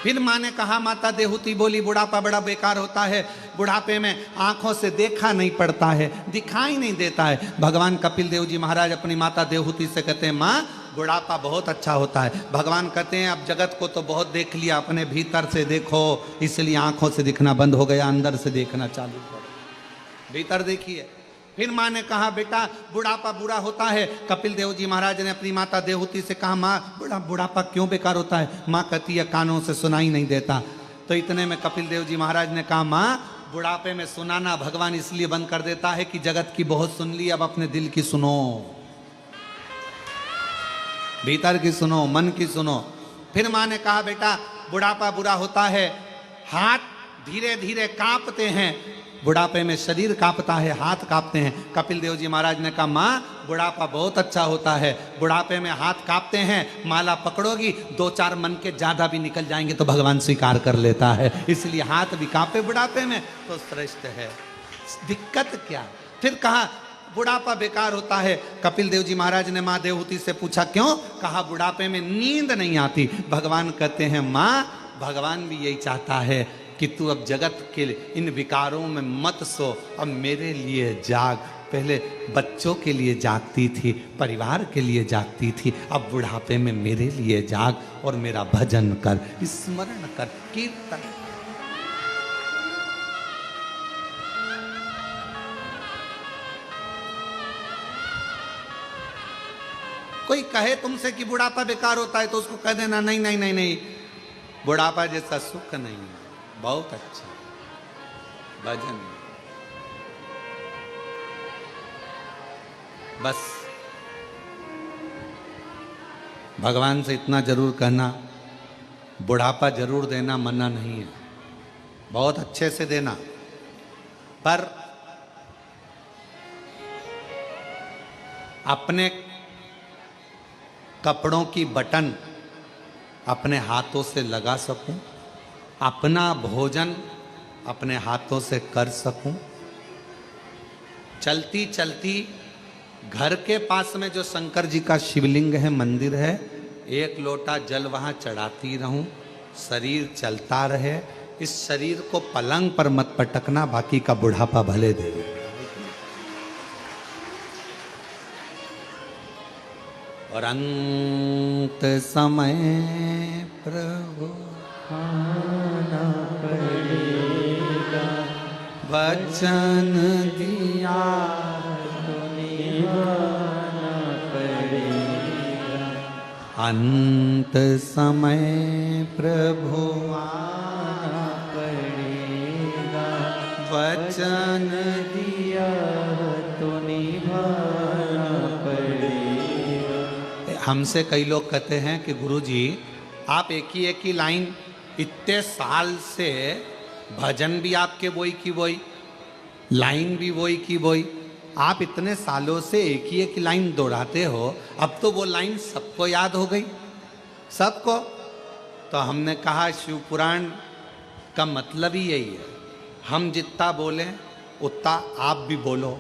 S2: फिर माँ ने कहा, माता देवहूति बोली बुढ़ापा बड़ा बेकार होता है, बुढ़ापे में आंखों से देखा नहीं पड़ता है, दिखाई नहीं देता है। भगवान कपिल देव जी महाराज अपनी माता देवहूति से कहते हैं माँ बुढ़ापा बहुत अच्छा होता है। भगवान कहते हैं अब जगत को तो बहुत देख लिया, अपने भीतर से देखो, इसलिए आंखों से दिखना बंद हो गया, अंदर से देखना चालू करो, भीतर देखिए। फिर माँ ने कहा बेटा बुढ़ापा बुरा होता है। कपिल देव जी महाराज ने अपनी माता देवहूति से कहा माँ बुढ़ापा क्यों बेकार होता है? माँ कहती है कानों से सुनाई नहीं देता। तो इतने में कपिल देव जी महाराज ने कहा माँ बुढ़ापे में सुनाना भगवान इसलिए बंद कर देता है कि जगत की बहुत सुन ली, अब अपने दिल की सुनो, भीतर की सुनो, मन की सुनो। फिर माँ ने कहा बेटा बुढ़ापा बुरा होता है, हाथ धीरे धीरे कांपते हैं, बुढ़ापे में शरीर कांपता है, हाथ कांपते हैं। कपिल देव जी महाराज ने कहा माँ बुढ़ापा बहुत अच्छा होता है, बुढ़ापे में हाथ कांपते हैं, माला पकड़ोगी 2-4 मन के ज्यादा भी निकल जाएंगे तो भगवान स्वीकार कर लेता है, इसलिए हाथ भी कांपे बुढ़ापे में तो श्रेष्ठ है, दिक्कत क्या? फिर कहा बुढ़ापा बेकार होता है। कपिल देव जी महाराज ने माँ देवहूति से पूछा क्यों? कहा बुढ़ापे में नींद नहीं आती। भगवान कहते हैं माँ भगवान भी यही चाहता है कि तू अब जगत के इन विकारों में मत सो, अब मेरे लिए जाग, पहले बच्चों के लिए जागती थी, परिवार के लिए जागती थी, अब बुढ़ापे में मेरे लिए जाग और मेरा भजन कर, स्मरण कर, कीर्तन। कोई कहे तुमसे कि बुढ़ापा बेकार होता है तो उसको कह देना नहीं नहीं नहीं नहीं, बुढ़ापा जैसा सुख नहीं है, बहुत अच्छा भजन। बस भगवान से इतना जरूर कहना, बुढ़ापा जरूर देना, मना नहीं है, बहुत अच्छे से देना, पर अपने कपड़ों की बटन अपने हाथों से लगा सकूं, अपना भोजन अपने हाथों से कर सकूं, चलती चलती घर के पास में जो शंकर जी का शिवलिंग है, मंदिर है, एक लोटा जल वहां चढ़ाती रहूं, शरीर चलता रहे। इस शरीर को पलंग पर मत पटकना, बाकी का बुढ़ापा भले दे। और अंत समय प्रभु
S1: आना पड़ेगा,
S2: वचन दिया
S1: तो निभाना पड़ेगा।
S2: अंत समय प्रभु
S1: आना पड़ेगा,
S2: वचन
S1: दिया तो निभाना पड़ेगा।
S2: हमसे कई लोग कहते हैं कि गुरुजी आप एक ही लाइन इतने साल से, भजन भी आपके वही की वही, लाइन भी वही की वही, आप इतने सालों से एक ही लाइन दोहराते हो, अब तो वो लाइन सबको याद हो गई, सबको। तो हमने कहा शिव पुराण का मतलब ही यही है, हम जितना बोलें उतना आप भी बोलो,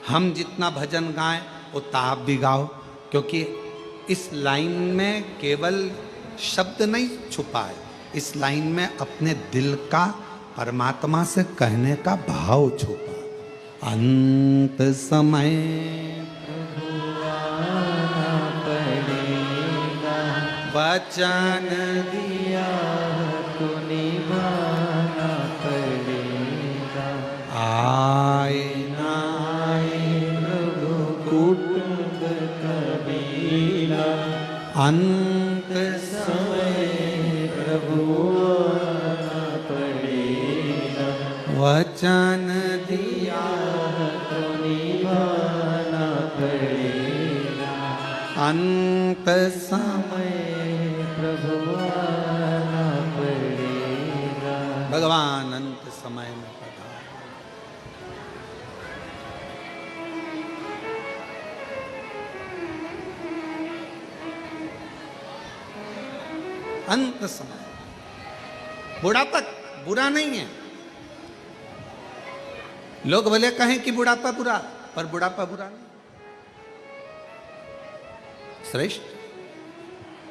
S2: हम जितना भजन गाएं उतना आप भी गाओ, क्योंकि इस लाइन में केवल शब्द नहीं छुपा है, इस लाइन में अपने दिल का परमात्मा से कहने का भाव छुपा। अंत समय
S1: प्रभु आना पड़ेगा,
S2: वचन
S1: दिया तो निभाना पड़ेगा।
S2: आए ना
S1: आए प्रभु कुटुंब कबीला,
S2: अंत
S1: समय प्रभु आना पड़ेगा।
S2: वचन दिया
S1: तो निभाना पड़ेगा,
S2: अंत समय
S1: प्रभु आना पड़ेगा।
S2: भगवान अंत समय में पधारे। अंत समय, बुढ़ापा बुरा नहीं है। लोग भले कहें कि बुढ़ापा बुरा, पर बुढ़ापा बुरा नहीं, श्रेष्ठ।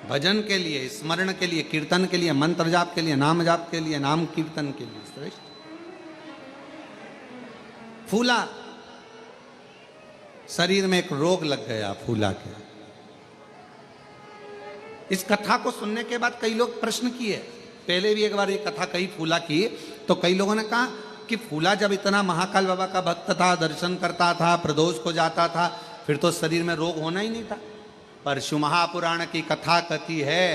S2: भजन के लिए, स्मरण के लिए, कीर्तन के लिए, मंत्र जाप के लिए, नाम जाप के लिए, नाम कीर्तन के लिए श्रेष्ठ। फूला, शरीर में एक रोग लग गया फूला के। इस कथा को सुनने के बाद कई लोग प्रश्न किए, पहले भी एक बार ये कथा कही फूला की, तो कई लोगों ने कहा कि फूला जब इतना महाकाल बाबा का भक्त था, दर्शन करता था, प्रदोष को जाता था, फिर तो शरीर में रोग होना ही नहीं था। पर शिव महापुराण की कथा कहती है,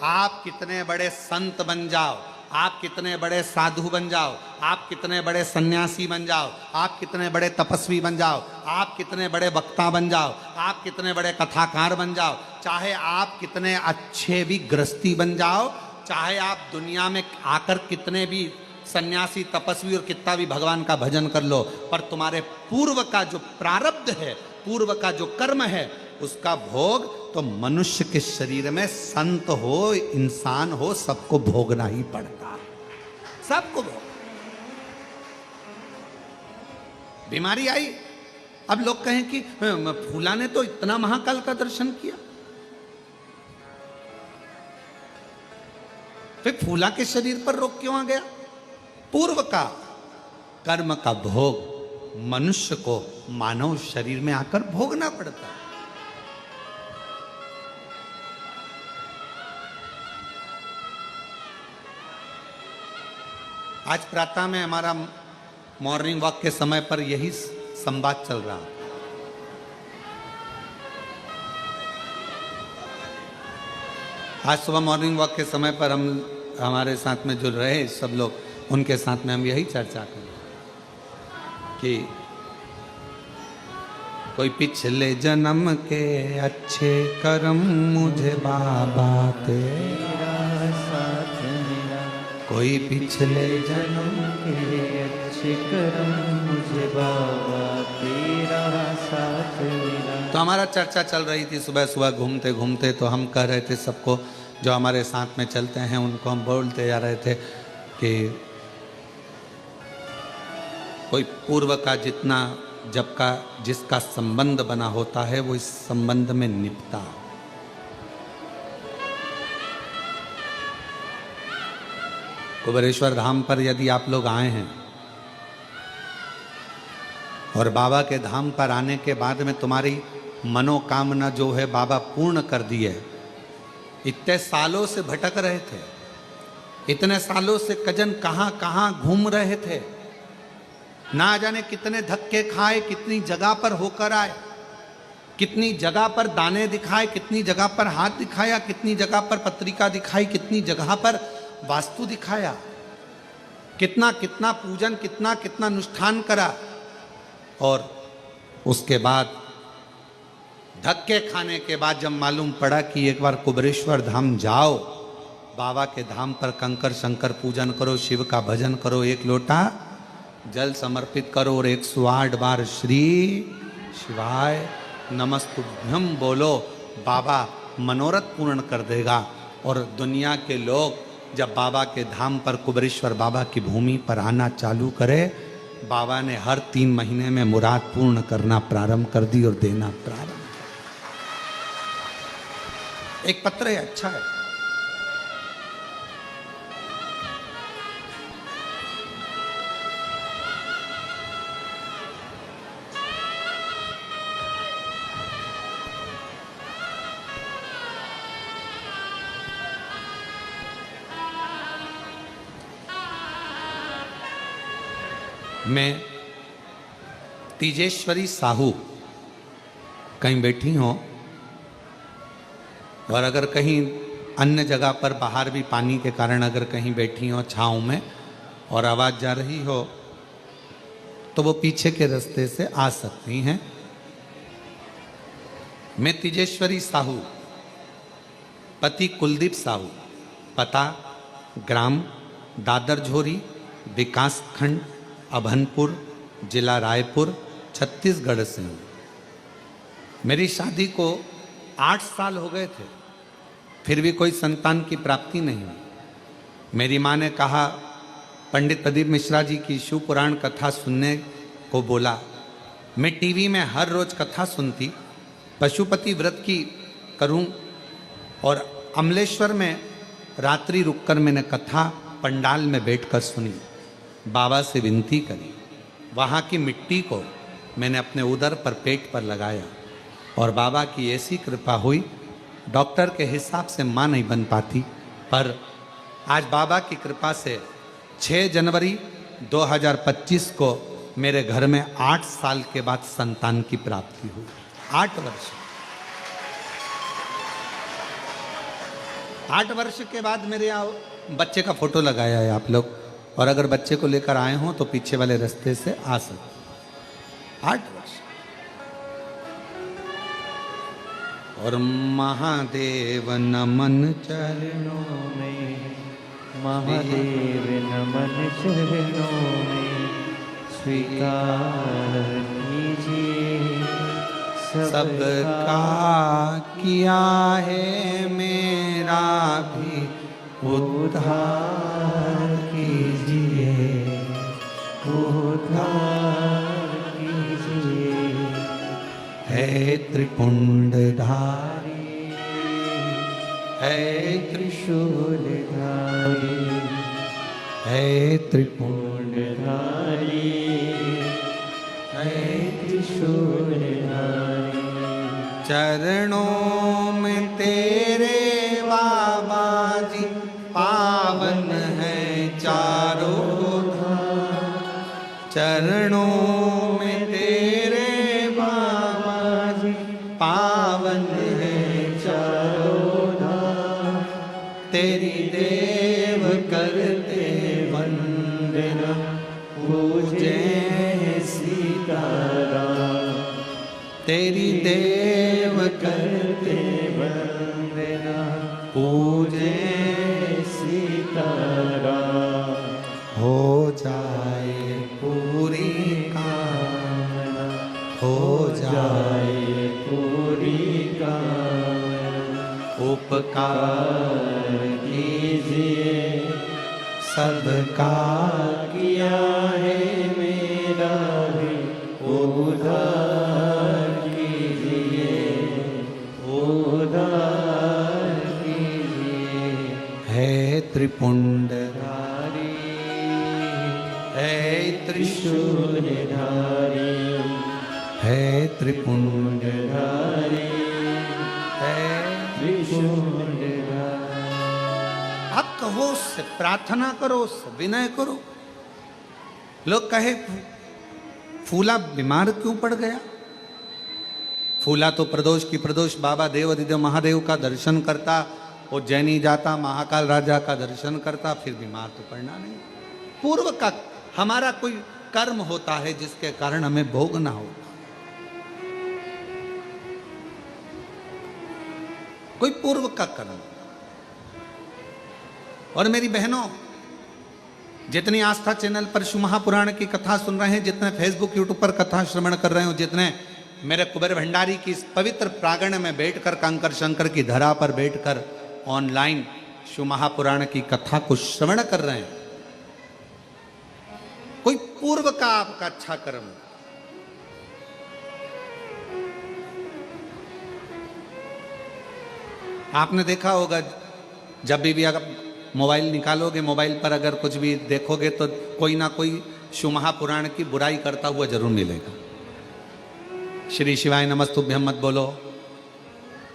S2: आप कितने बड़े संत बन जाओ, आप कितने बड़े साधु बन जाओ, आप कितने बड़े सन्यासी बन जाओ, आप कितने बड़े तपस्वी बन जाओ, आप कितने बड़े वक्ता बन जाओ, आप कितने बड़े कथाकार बन जाओ, चाहे आप कितने अच्छे भी गृहस्थी बन जाओ, चाहे आप दुनिया में आकर कितने भी सन्यासी तपस्वी और कितना भी भगवान का भजन कर लो, पर तुम्हारे पूर्व का जो प्रारब्ध है, पूर्व का जो कर्म है, उसका भोग तो मनुष्य के शरीर में संत हो, इंसान हो, सबको भोगना ही पड़ता है, सबको भोग। बीमारी आई, अब लोग कहें कि फूला ने तो इतना महाकाल का दर्शन किया, फिर फूला के शरीर पर रोग क्यों आ गया? पूर्व का कर्म का भोग मनुष्य को मानव शरीर में आकर भोगना पड़ता है। आज प्रातः में हमारा मॉर्निंग वॉक के समय पर यही संवाद चल रहा। आज सुबह मॉर्निंग वॉक के समय पर हमारे साथ में जो रहे सब लोग, उनके साथ में हम यही चर्चा करें कि कोई पिछले जन्म के अच्छे कर्म मुझे बाबा तेरा साथ मिला, कोई पिछले जन्म
S1: के अच्छे कर्म मुझे बाबा तेरा साथ मिला।
S2: तो हमारा चर्चा चल रही थी सुबह सुबह घूमते घूमते, तो हम कह रहे थे सबको जो हमारे साथ में चलते हैं उनको हम बोलते जा रहे थे कि कोई पूर्व का जितना जब का जिसका संबंध बना होता है वो इस संबंध में निपटा। कुबेरेश्वर धाम पर यदि आप लोग आए हैं और बाबा के धाम पर आने के बाद में तुम्हारी मनोकामना जो है बाबा पूर्ण कर दी है। इतने सालों से भटक रहे थे, इतने सालों से कजन कहाँ कहाँ घूम रहे थे, ना जाने कितने धक्के खाए, कितनी जगह पर होकर आए, कितनी जगह पर दाने दिखाए, कितनी जगह पर हाथ दिखाया, कितनी जगह पर पत्रिका दिखाई, कितनी जगह पर वास्तु दिखाया, कितना कितना पूजन, कितना कितना अनुष्ठान करा। और उसके बाद धक्के खाने के बाद जब मालूम पड़ा कि एक बार कुबेरेश्वर धाम जाओ, बाबा के धाम पर कंकर शंकर पूजन करो, शिव का भजन करो, एक लोटा जल समर्पित करो और 108 बार श्री शिवाय नमस्तुभ्यम बोलो, बाबा मनोरथ पूर्ण कर देगा। और दुनिया के लोग जब बाबा के धाम पर कुबेरेश्वर बाबा की भूमि पर आना चालू करे, बाबा ने हर 3 महीने में मुराद पूर्ण करना प्रारंभ कर दी और देना प्रारंभ। एक पत्र है, अच्छा है। मैं तेजेश्वरी साहू कहीं बैठी हो और अगर कहीं अन्य जगह पर बाहर भी पानी के कारण अगर कहीं बैठी हो छाँव में और आवाज़ जा रही हो तो वो पीछे के रास्ते से आ सकती हैं। मैं तेजेश्वरी साहू, पति कुलदीप साहू, पता ग्राम दादर झोरी, विकास खंड अभनपुर, जिला रायपुर, छत्तीसगढ़ से हूँ। मेरी शादी को 8 साल हो गए थे, फिर भी कोई संतान की प्राप्ति नहीं हुई। मेरी माँ ने कहा, पंडित प्रदीप मिश्रा जी की शिव पुराण कथा सुनने को बोला। मैं टीवी में हर रोज कथा सुनती, पशुपति व्रत की करूं और अमलेश्वर में रात्रि रुककर मैंने कथा पंडाल में बैठकर सुनी। बाबा से विनती करी, वहाँ की मिट्टी को मैंने अपने उदर पर पेट पर लगाया और बाबा की ऐसी कृपा हुई, डॉक्टर के हिसाब से माँ नहीं बन पाती, पर आज बाबा की कृपा से 6 जनवरी 2025 को मेरे घर में 8 साल के बाद संतान की प्राप्ति हुई। 8 वर्ष, 8 वर्ष के बाद मेरे यहाँ बच्चे का फोटो लगाया है आप लोग, और अगर बच्चे को लेकर आए हों तो पीछे वाले रास्ते से आ सकते। 8 वर्ष। और महादेव नमन
S1: चरणों में, महादेव नमन चरणों में, स्वीकार कीजिए
S2: सबका किया है, मेरा भी उद्धार कीजिए,
S1: उद्धार कीजिए।
S2: है त्रिपुंडधारी, है
S1: त्रिशूलधारी,
S2: है त्रिपुंडधारी,
S1: त्रिपुंडधारी, है त्रिशूलधारी।
S2: चरणों में तेरे बाबा जी पावन है चारों धाम। चरणों में तेरे बाबा जी पावन है चारों धाम। तेरी देव करते वंदना पूजे सीताराम। तेरी देव करते वंदना पूजे सीताराम। हो जाए पूरी कामना, हो जाए पूरी कामना। उपकार कीजिए सबका किया है मेरा भी उद्धार कीजिए, उद्धार कीजिए। है त्रिपुंडधारी, है त्रिशूलधारी, है त्रिपुंडधारी, है त्रिशूलधारी। आप कहो उससे, प्रार्थना करो उससे, विनय करो। लोग कहे फूला बीमार क्यों पड़ गया? फूला तो प्रदोष की प्रदोष बाबा देवाधिदेव महादेव का दर्शन करता, उज्जैनी जाता, महाकाल राजा का दर्शन करता, फिर बीमार तो पड़ना नहीं। पूर्व का हमारा कोई कर्म होता है जिसके कारण हमें भोगना होता, कोई पूर्व का कर्म। और मेरी बहनों, जितनी आस्था चैनल पर शिव महापुराण की कथा सुन रहे हैं, जितने फेसबुक यूट्यूब पर कथा श्रवण कर रहे हो, जितने मेरे कुबेर भंडारी की इस पवित्र प्रांगण में बैठकर, कंकर शंकर की धरा पर बैठकर ऑनलाइन शिव महापुराण की कथा को श्रवण कर रहे हैं, कोई पूर्व का आपका अच्छा कर्म। आपने देखा होगा, जब भी अगर मोबाइल निकालोगे, मोबाइल पर अगर कुछ भी देखोगे तो कोई ना कोई शिव महापुराण की बुराई करता हुआ जरूर मिलेगा। श्री शिवाय नमस्तुभ्यम मत बोलो,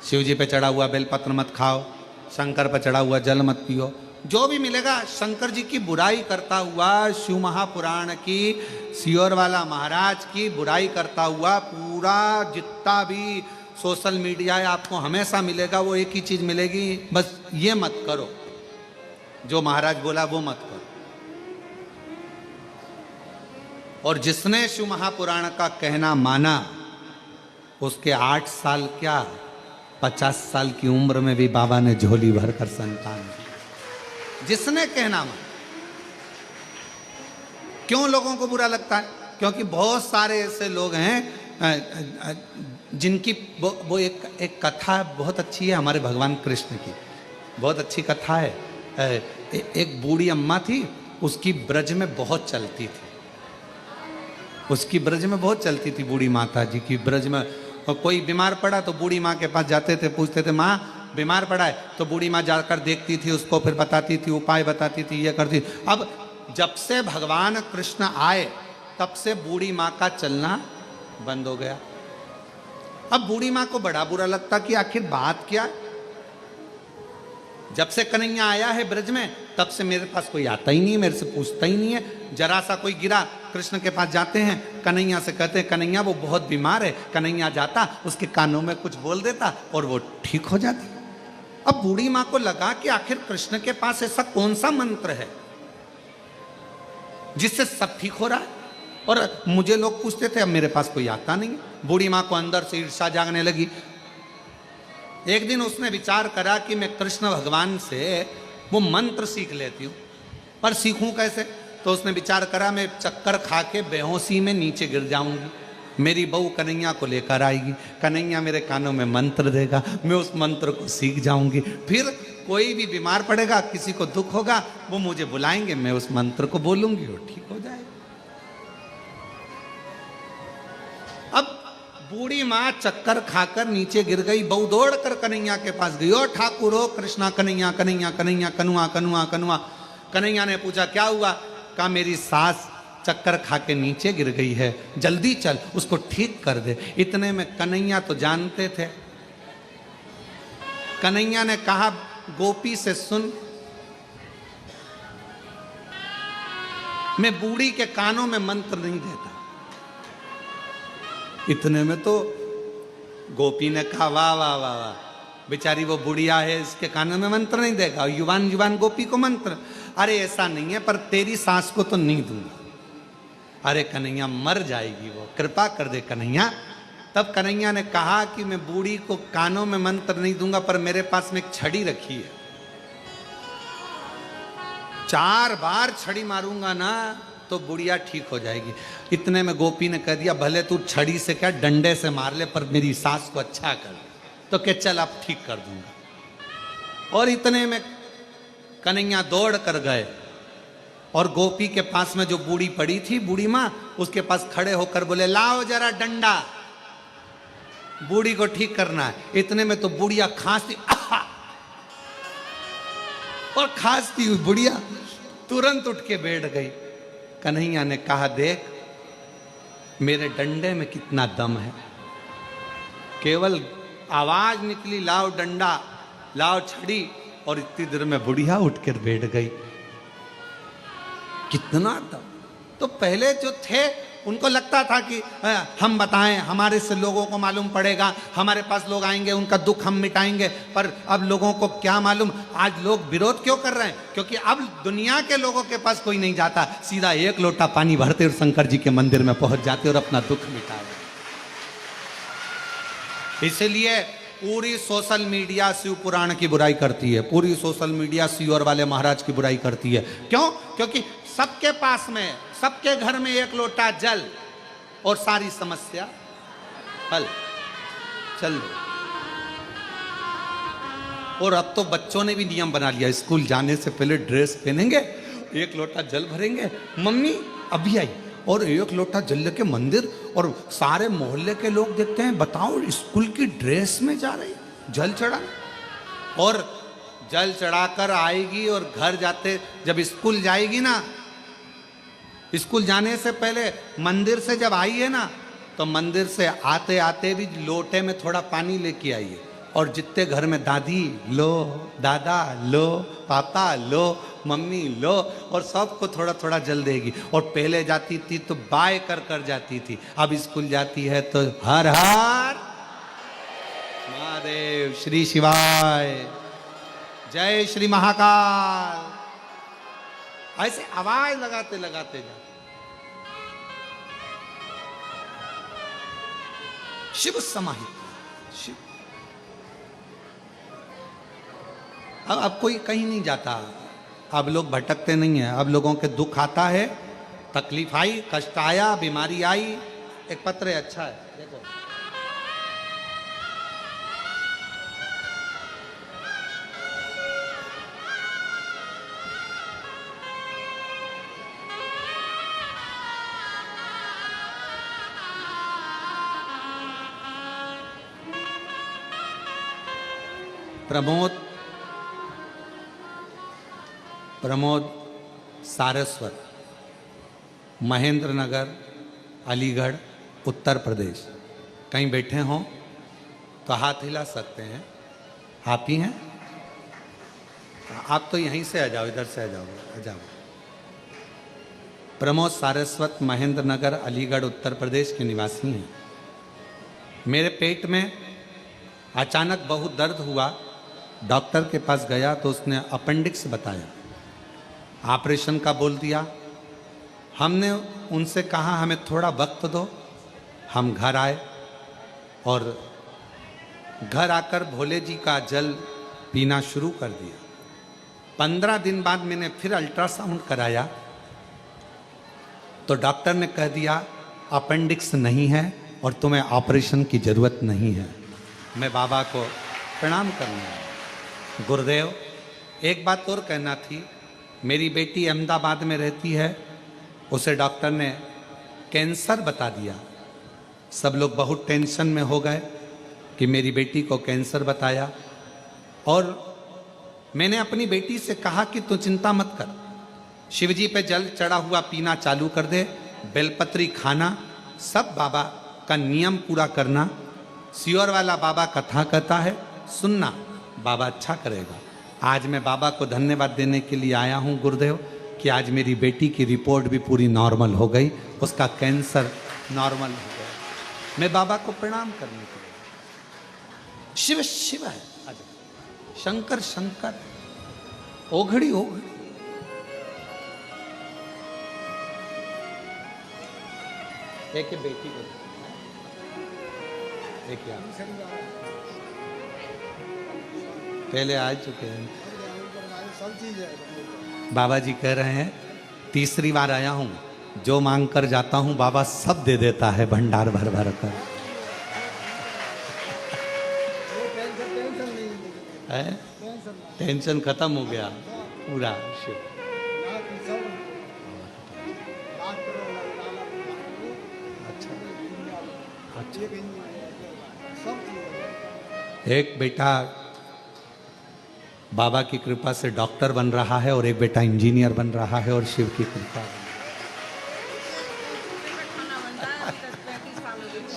S2: शिव जी पे चढ़ा हुआ बेलपत्र मत खाओ, शंकर पर चढ़ा हुआ जल मत पियो, जो भी मिलेगा शंकर जी की बुराई करता हुआ, शिव महापुराण की, सियोर वाला महाराज की बुराई करता हुआ पूरा जितना भी सोशल मीडिया है आपको हमेशा मिलेगा। वो एक ही चीज मिलेगी, बस ये मत करो, जो महाराज बोला वो मत करो। और जिसने शिव महापुराण का कहना माना, उसके 8 साल क्या 50 साल की उम्र में भी बाबा ने झोली भरकर संतान दी। जिसने कहना माना। क्यों लोगों को बुरा लगता है? क्योंकि बहुत सारे ऐसे लोग हैं जिनकी वो एक कथा बहुत अच्छी है हमारे भगवान कृष्ण की, बहुत अच्छी कथा है। एक बूढ़ी अम्मा थी, उसकी ब्रज में बहुत चलती थी, उसकी ब्रज में बहुत चलती थी बूढ़ी माता जी की ब्रज में। और कोई बीमार पड़ा तो बूढ़ी माँ के पास जाते थे, पूछते थे माँ बीमार पड़ा है, तो बूढ़ी माँ जाकर देखती थी उसको, फिर बताती थी, उपाय बताती थी, ये करती। अब जब से भगवान कृष्ण आए तब से बूढ़ी माँ का चलना बंद हो गया। अब बूढ़ी माँ को बड़ा बुरा लगता कि आखिर बात क्या। जब से कन्हैया आया है ब्रज में तब से मेरे पास कोई आता ही नहीं है, मेरे से पूछता ही नहीं है। जरा सा कोई गिरा, कृष्ण के पास जाते हैं, कन्हैया से कहते हैं कन्हैया वो बहुत बीमार है। कन्हैया जाता, उसके कानों में कुछ बोल देता और वो ठीक हो जाती। अब बूढ़ी माँ को लगा कि आखिर कृष्ण के पास ऐसा कौन सा मंत्र है जिससे सब ठीक हो रहा है, और मुझे लोग पूछते थे, अब मेरे पास कोई आता नहीं। बूढ़ी माँ को अंदर से ईर्ष्या जागने लगी। एक दिन उसने विचार करा कि मैं कृष्ण भगवान से वो मंत्र सीख लेती हूँ, पर सीखूं कैसे? तो उसने विचार करा मैं चक्कर खा के बेहोशी में नीचे गिर जाऊंगी, मेरी बहू कन्हैया को लेकर आएगी, कन्हैया मेरे कानों में मंत्र देगा, मैं उस मंत्र को सीख जाऊंगी, फिर कोई भी बीमार पड़ेगा, किसी को दुख होगा, वो मुझे बुलाएंगे, मैं उस मंत्र को बोलूंगी, वो ठीक हो जाएगा। अब बूढ़ी माँ चक्कर खाकर नीचे गिर गई, बहू दौड़ कर कन्हैया के पास गई, ओ ठाकुर हो कृष्णा, कन्हैया कन्हैया कन्हैया, कनुआ कनुआ कनुआ। कन्हैया ने पूछा क्या हुआ? कहा मेरी सास चक्कर खा के नीचे गिर गई है, जल्दी चल उसको ठीक कर दे। इतने में कन्हैया तो जानते थे। कन्हैया ने कहा गोपी से, सुन, मैं बूढ़ी के कानों में मंत्र नहीं देता। इतने में तो गोपी ने कहा वाह वाह वाह वाह, बेचारी वो बुढ़िया है, इसके कानों में मंत्र नहीं देगा, युवान युवान गोपी को मंत्र। अरे ऐसा नहीं है, पर तेरी सास को तो नहीं दूंगा। अरे कन्हैया मर जाएगी वो, कृपा कर दे कन्हैया। तब कन्हैया ने कहा कि मैं बूढ़ी को कानों में मंत्र नहीं दूंगा, पर मेरे पास में एक छड़ी रखी है, 4 बार छड़ी मारूंगा ना तो बुढ़िया ठीक हो जाएगी। इतने में गोपी ने कह दिया भले तू छड़ी से क्या डंडे से मार ले, पर मेरी सास को अच्छा कर। तो क्या चल अब ठीक कर दूंगा। और इतने में कन्हैया दौड़ कर गए और गोपी के पास में जो बूढ़ी पड़ी थी, बूढ़ी माँ, उसके पास खड़े होकर बोले लाओ जरा डंडा, बूढ़ी को ठीक करना है। इतने में तो बुढ़िया खांसती और खांसती हुई बुढ़िया तुरंत उठ के बैठ गई। कन्हैया ने कहा देख मेरे डंडे में कितना दम है, केवल आवाज निकली लाओ डंडा लाओ छड़ी, और इतनी देर में बुढ़िया उठकर बैठ गई। कितना दम। तो पहले जो थे उनको लगता था कि हम बताएं, हमारे से लोगों को मालूम पड़ेगा, हमारे पास लोग आएंगे, उनका दुख हम मिटाएंगे। पर अब लोगों को क्या मालूम, आज लोग विरोध क्यों कर रहे हैं? क्योंकि अब दुनिया के लोगों के पास कोई नहीं जाता, सीधा 1 लोटा पानी भरते और शंकर जी के मंदिर में पहुंच जाते और अपना दुख मिटा रहे। इसलिए पूरी सोशल मीडिया शिव पुराण की बुराई करती है, पूरी सोशल मीडिया शिवर वाले महाराज की बुराई करती है। क्यों? क्योंकि सबके पास में, सबके घर में 1 लोटा जल और सारी समस्या हल। चल। और अब तो बच्चों ने भी नियम बना लिया, स्कूल जाने से पहले ड्रेस पहनेंगे, 1 लोटा जल भरेंगे, मम्मी अभी आई, और 1 लोटा जल लेके मंदिर, और सारे मोहल्ले के लोग देखते हैं, बताओ स्कूल की ड्रेस में जा रही जल चढ़ा। और जल चढ़ाकर आएगी और घर जाते, जब स्कूल जाएगी ना, स्कूल जाने से पहले मंदिर से जब आई है ना, तो मंदिर से आते आते भी लोटे में थोड़ा पानी लेके आइए। और जितने घर में दादी लो, दादा लो, पापा लो, मम्मी लो, और सबको थोड़ा थोड़ा जल देगी। और पहले जाती थी तो बाय कर कर जाती थी, अब स्कूल जाती है तो हर हर महादेव, श्री शिवाय, जय श्री महाकाल, ऐसे आवाज लगाते लगाते जा। शिव समाहित शिव। अब कोई कहीं नहीं जाता, अब लोग भटकते नहीं हैं। अब लोगों के दुख आता है, तकलीफ आई, कष्ट आया, बीमारी आई, एक पत्र है, अच्छा है, देखो प्रमोद सारस्वत, महेंद्र नगर, अलीगढ़, उत्तर प्रदेश। कहीं बैठे हों तो हाथ हिला सकते हैं। आप ही हैं? आप तो यहीं से आ जाओ, इधर से आ जाओ, आ जाओ। प्रमोद सारस्वत, महेंद्र नगर, अलीगढ़, उत्तर प्रदेश के निवासी हैं। मेरे पेट में अचानक बहुत दर्द हुआ, डॉक्टर के पास गया तो उसने अपेंडिक्स बताया, ऑपरेशन का बोल दिया। हमने उनसे कहा हमें थोड़ा वक्त दो। हम घर आए और घर आकर भोले जी का जल पीना शुरू कर दिया। 15 दिन बाद मैंने फिर अल्ट्रासाउंड कराया तो डॉक्टर ने कह दिया अपेंडिक्स नहीं है और तुम्हें ऑपरेशन की ज़रूरत नहीं है। मैं बाबा को प्रणाम करना। गुरुदेव, एक बात और कहना थी। मेरी बेटी अहमदाबाद में रहती है, उसे डॉक्टर ने कैंसर बता दिया। सब लोग बहुत टेंशन में हो गए कि मेरी बेटी को कैंसर बताया, और मैंने अपनी बेटी से कहा कि तू चिंता मत कर, शिवजी पे जल चढ़ा हुआ पीना चालू कर दे, बेलपत्री खाना, सब बाबा का नियम पूरा करना। सियोर वाला बाबा कथा कहता है, सुनना, बाबा अच्छा करेगा। आज मैं बाबा को धन्यवाद देने के लिए आया हूँ गुरुदेव कि आज मेरी बेटी की रिपोर्ट भी पूरी नॉर्मल हो गई, उसका कैंसर नॉर्मल हो गया। मैं बाबा को प्रणाम करने के लिए। शिव शिव है, शंकर शंकर, ओघड़ी ओघड़ी। एक बेटी को देखिए, पहले आ चुके हैं। बाबा जी कह रहे हैं तीसरी बार आया हूं, जो मांग कर जाता हूं बाबा सब दे देता है भंडार भर भर कर। टेंशन खत्म हो गया पूरा। शिव एक बेटा बाबा की कृपा से डॉक्टर बन रहा है और एक बेटा इंजीनियर बन रहा है, और शिव की कृपा।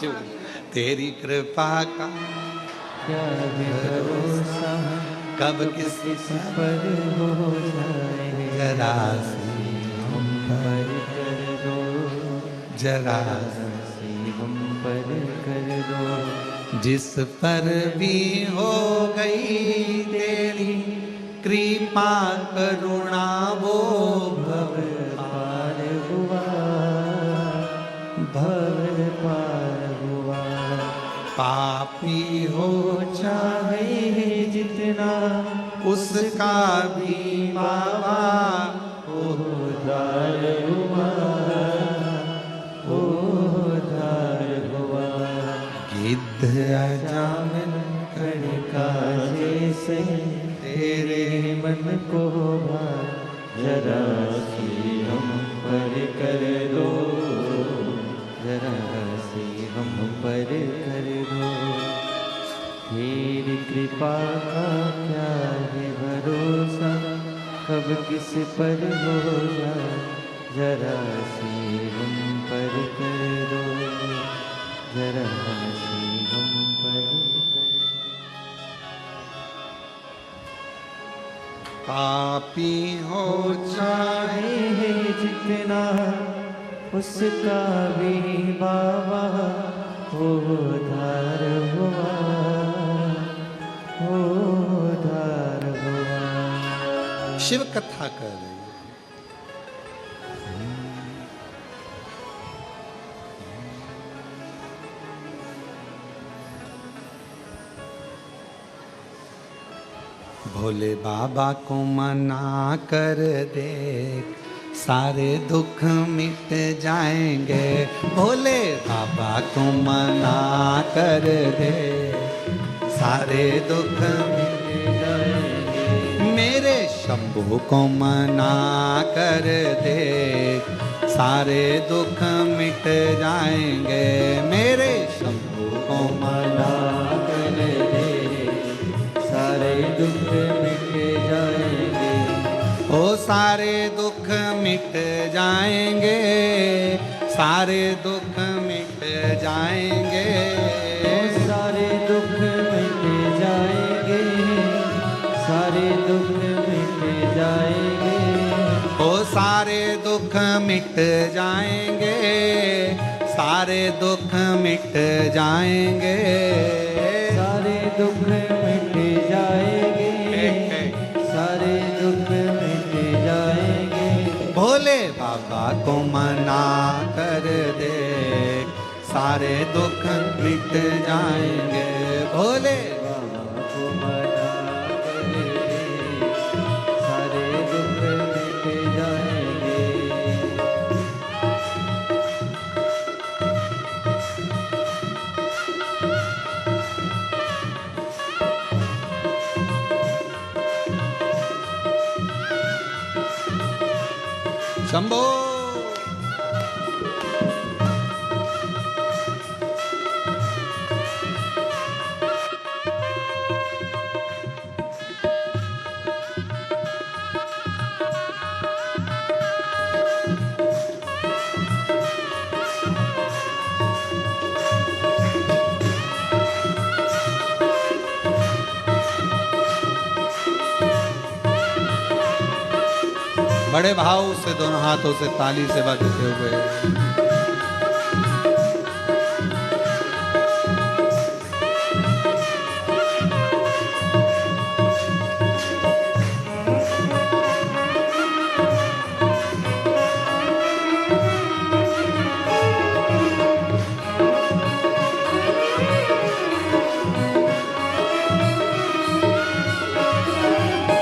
S2: शिव तेरी कृपा का
S1: क्या भरोसा,
S2: कब किसी
S1: पर हो जाए,
S2: जरा
S1: हम पर कर दो,
S2: जरा
S1: हम पर कर दो।
S2: जिस पर भी हो गई तेरी कृपा करुणा वो भव
S1: पार हुआ, भव पार हुआ।
S2: पापी हो
S1: चाहे जितना
S2: उसका भी बाबा
S1: उद्धार हुआ, उद्धार हुआ।
S2: गिद्ध अजामिन
S1: कणिका जैसे तेरे मन को भार, जरा सी हम पर कर दो, जरा सी हम पर कर दो। तेरी कृपा का क्या है भरोसा, कब किस पर हो जाए, जरा सी हम पर कर दो, जरा सी हम पर कर दो।
S2: पापी हो चाहे
S1: चाहे जितना उसका भी बाबा उद्धार हुआ, उद्धार हुआ।
S2: शिव कथा कर रही है। भोले बाबा को मना कर देख, सारे दुख मिट जाएंगे। भोले बाबा को मना कर दे, सारे दुख मिट जाएंगे। मेरे शंभू को मना कर दे, सारे दुख मिट जाएंगे। मेरे शंभू को मना कर दे,
S1: सारे दुख मिट जाएंगे,
S2: ओ सारे दुख मिट जाएंगे, सारे दुख मिट जाएंगे।
S1: ओ सारे दुख मिट जाएंगे, सारे दुख मिट जाएंगे।
S2: ओ सारे दुख मिट जाएंगे, सारे दुख मिट जाएंगे।
S1: सारे दुख मिट जाएंगे, सारे दुख मिट जाएंगे।
S2: भोले बाबा को मना कर दे, सारे दुख मिट जाएंगे। भोले
S1: बाबा को मना कर दे, सारे दुख मिट जाएंगे।
S2: शंभो बड़े भाव से दोनों हाथों से ताली से बजते हुए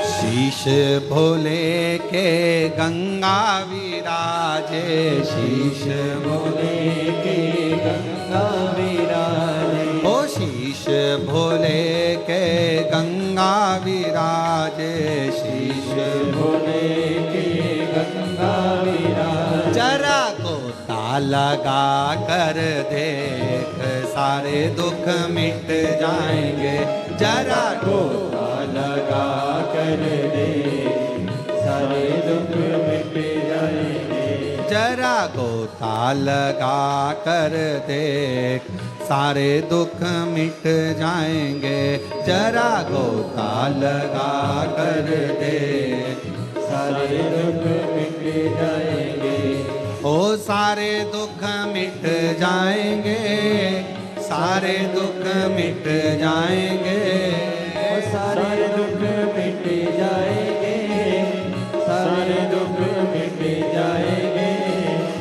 S2: शीश भोले के गंगा विराजे,
S1: शीश भोले के गंगा विराजे,
S2: ओ शीश भोले के गंगा विराजे, शीश
S1: भोले के गंगा विराजे।
S2: जरा गोता लगा कर देख सारे दुख मिट जाएंगे, जरा
S1: गोता लगा कर दे सारे दुख मिट जाएंगे,
S2: जरा गोता लगा कर देख सारे दुख मिट जाएंगे, जरा गोता लगा कर देख
S1: सारे दुख मिट जाएंगे,
S2: ओ सारे दुख मिट जाएंगे, सारे दुख मिट जाएंगे,
S1: सारे दुख मिट जाएंगे, सारे दुख मिट जाएंगे,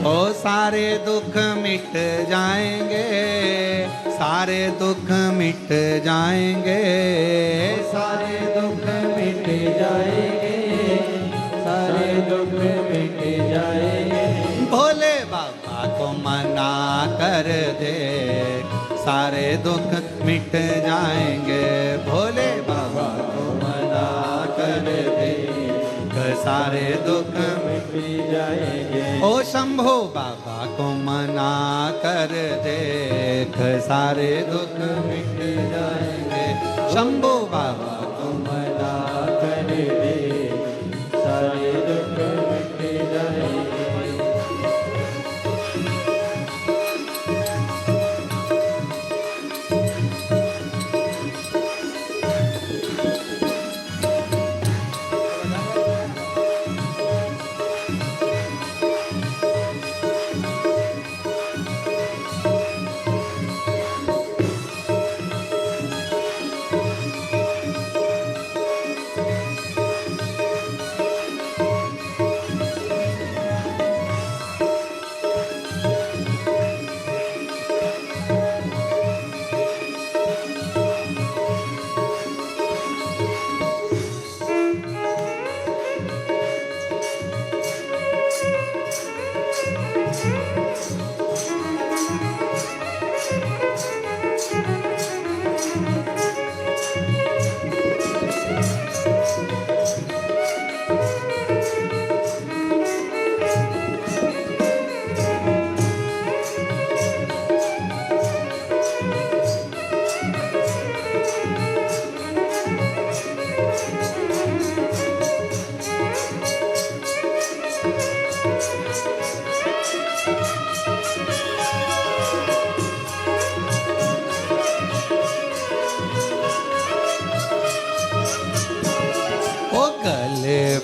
S2: ओ सारे दुख मिट जाएंगे, सारे दुख मिट जाएंगे,
S1: सारे दुख मिट जाएंगे, सारे दुख मिट जाएंगे।
S2: भोले बाबा को मना कर दे सारे दुख मिट जाएंगे, भोले बाबा को मना कर दे सारे दुख
S1: मिट जाएंगे,
S2: ओ शंभो बाबा को मना कर देख सारे दुख मिट जाएंगे, शंभो बाबा को
S1: मना कर दे सारे दुख मिट जाएंगे।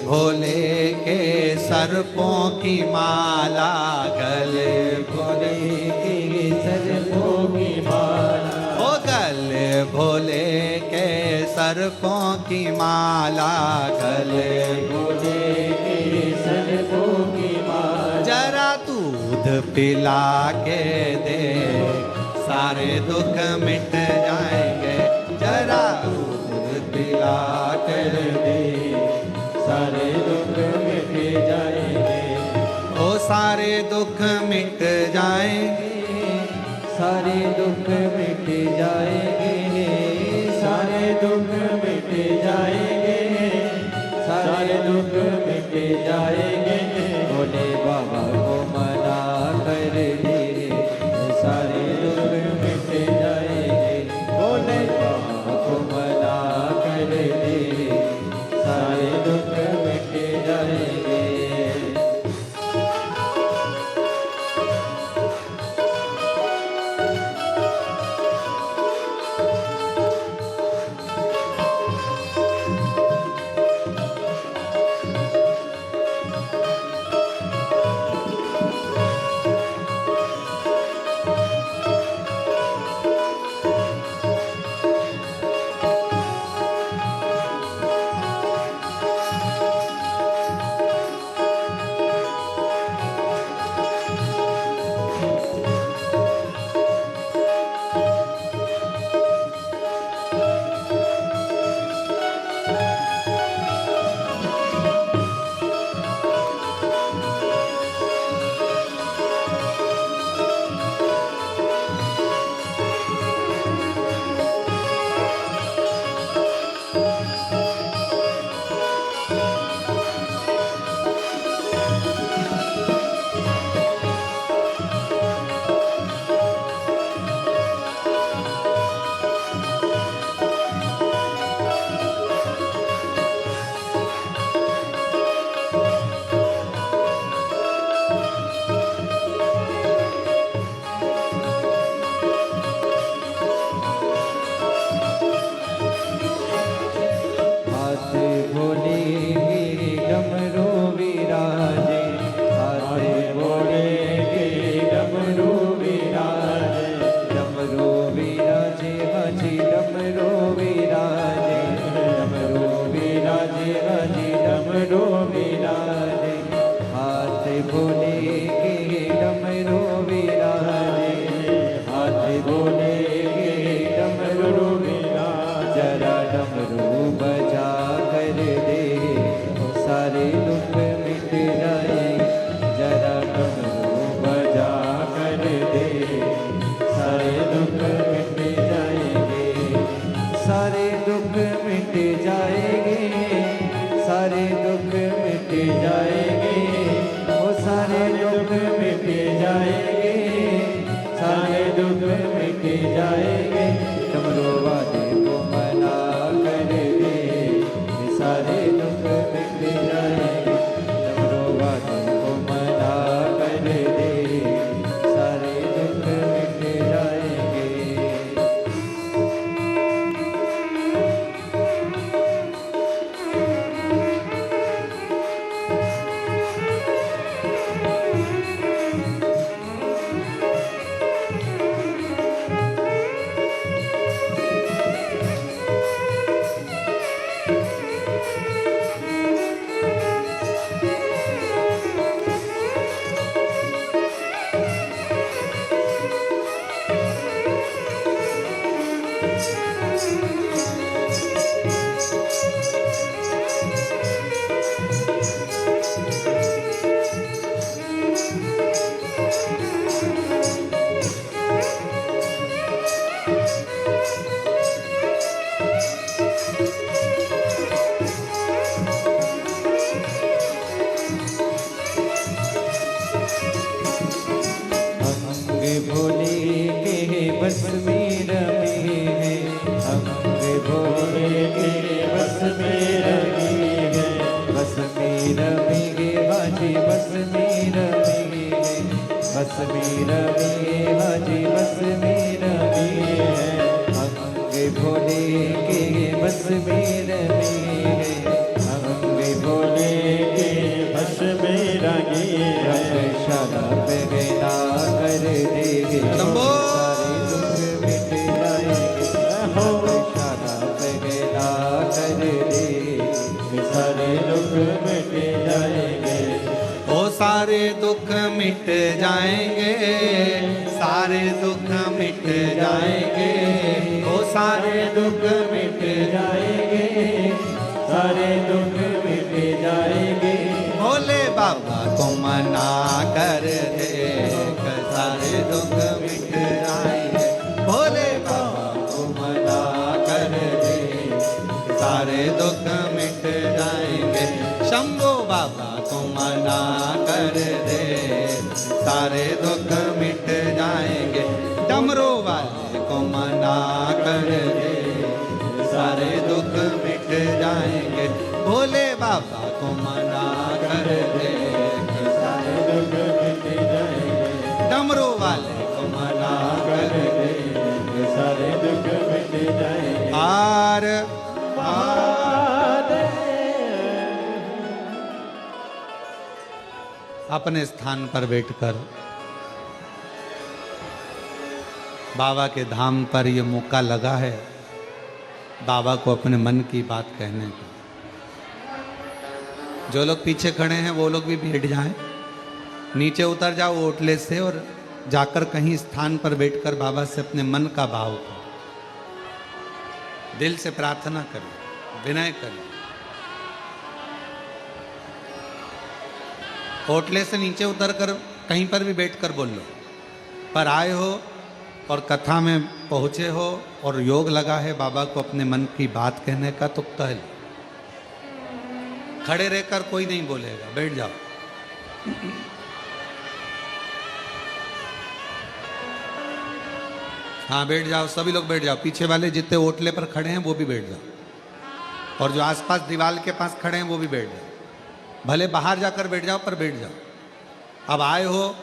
S2: भोले के सर्पों की माला, गले
S1: भोले के सर्पों की माला,
S2: ओ गले भोले के सर्पों की माला, गले
S1: भोले के सर्पों की माला।
S2: जरा दूध पिला के दे सारे दुख मिट जाएंगे, जरा दूध पिला कर दे
S1: सारे दुख मिट जाएंगे,
S2: ओ सारे दुख मिट जाएंगे,
S1: सारे दुख मिट जाएंगे, सारे दुख मिट जाएंगे, सारे दुख मिट जाएंगे। भोले बाबा को मना कर दे सारे दुख मिट जाएंगे, भोले बाबा को मना कर दे सारे दुख मिट जाएंगे। भोले के डमरू विराजे, हाथ भोले के डमरू विराजे, जरा डमरू बजा कर दे सारे दुख मिट जाए, जरा डमरू बजा कर दे सारे दुख मिट जाएंगे, सारे दुख मिट जाएंगे, सारे दुख मिट जाएंगे, वो सारे दुख मिट जाएंगे, सारे दुख मिट जाएंगे, डमरू वाले को मना कर दे सारे दुख मिट जाएंगे, डमरू वाले को मना कर दे सारे दुख मिट जाएंगे। अंग भोले के बस में रमे हैं, अंग भोले के बस में रमे हैं, बस में रमे हाजी बस में रमे हैं, बस में रमे हाजी बस में रमे हैं, अंग भोले के बस में रमे हैं, अंग भोले के बस में रमे हैं, शाला पे गना कर देंगे
S2: शंभो।
S1: सारे दुख मिट जाएंगे, शाला पे गना कर देंगे सारे दुख मिट जाएंगे,
S2: ओ सारे दुख मिट जाएंगे, सारे दुख मिट जाएंगे, ओ सारे दुख मिट
S1: जाएंगे, सारे दुख मिट जाएंगे,
S2: भोले बाबा को मना कर दे सारे दुख मिट जाएंगे, भोले बाबा को मना कर दे सारे दुख मिट जाएंगे, शंभो बाबा को मना कर दे सारे दुख मिट जाएंगे, डमरू वाले को मना कर दे सारे दुख मिट जाएंगे, भोले बाबा को मना कर दे
S1: सारे दुख मिट जाएंगे,
S2: डमरू वाले को मना कर दे
S1: सारे दुख मिट जाएंगे,
S2: आर अपने स्थान पर बैठकर बाबा के धाम पर ये मौका लगा है बाबा को अपने मन की बात कहने का। जो लोग पीछे खड़े हैं वो लोग भी बैठ जाएं, नीचे उतर जाओ ओटले से और जाकर कहीं स्थान पर बैठकर बाबा से अपने मन का भाव करो, दिल से प्रार्थना करें, विनय करें। ओटले से नीचे उतरकर कहीं पर भी बैठकर बोल लो, पर आए हो और कथा में पहुँचे हो और योग लगा है बाबा को अपने मन की बात कहने का, तो कह लो। खड़े रहकर कोई नहीं बोलेगा, बैठ जाओ। हाँ बैठ जाओ, सभी लोग बैठ जाओ, पीछे वाले जितने ओटले पर खड़े हैं वो भी बैठ जाओ, और जो आसपास दीवार के पास खड़े हैं वो भी बैठ जाओ। भले बाहर जाकर बैठ जाओ पर बैठ जाओ। अब आए हो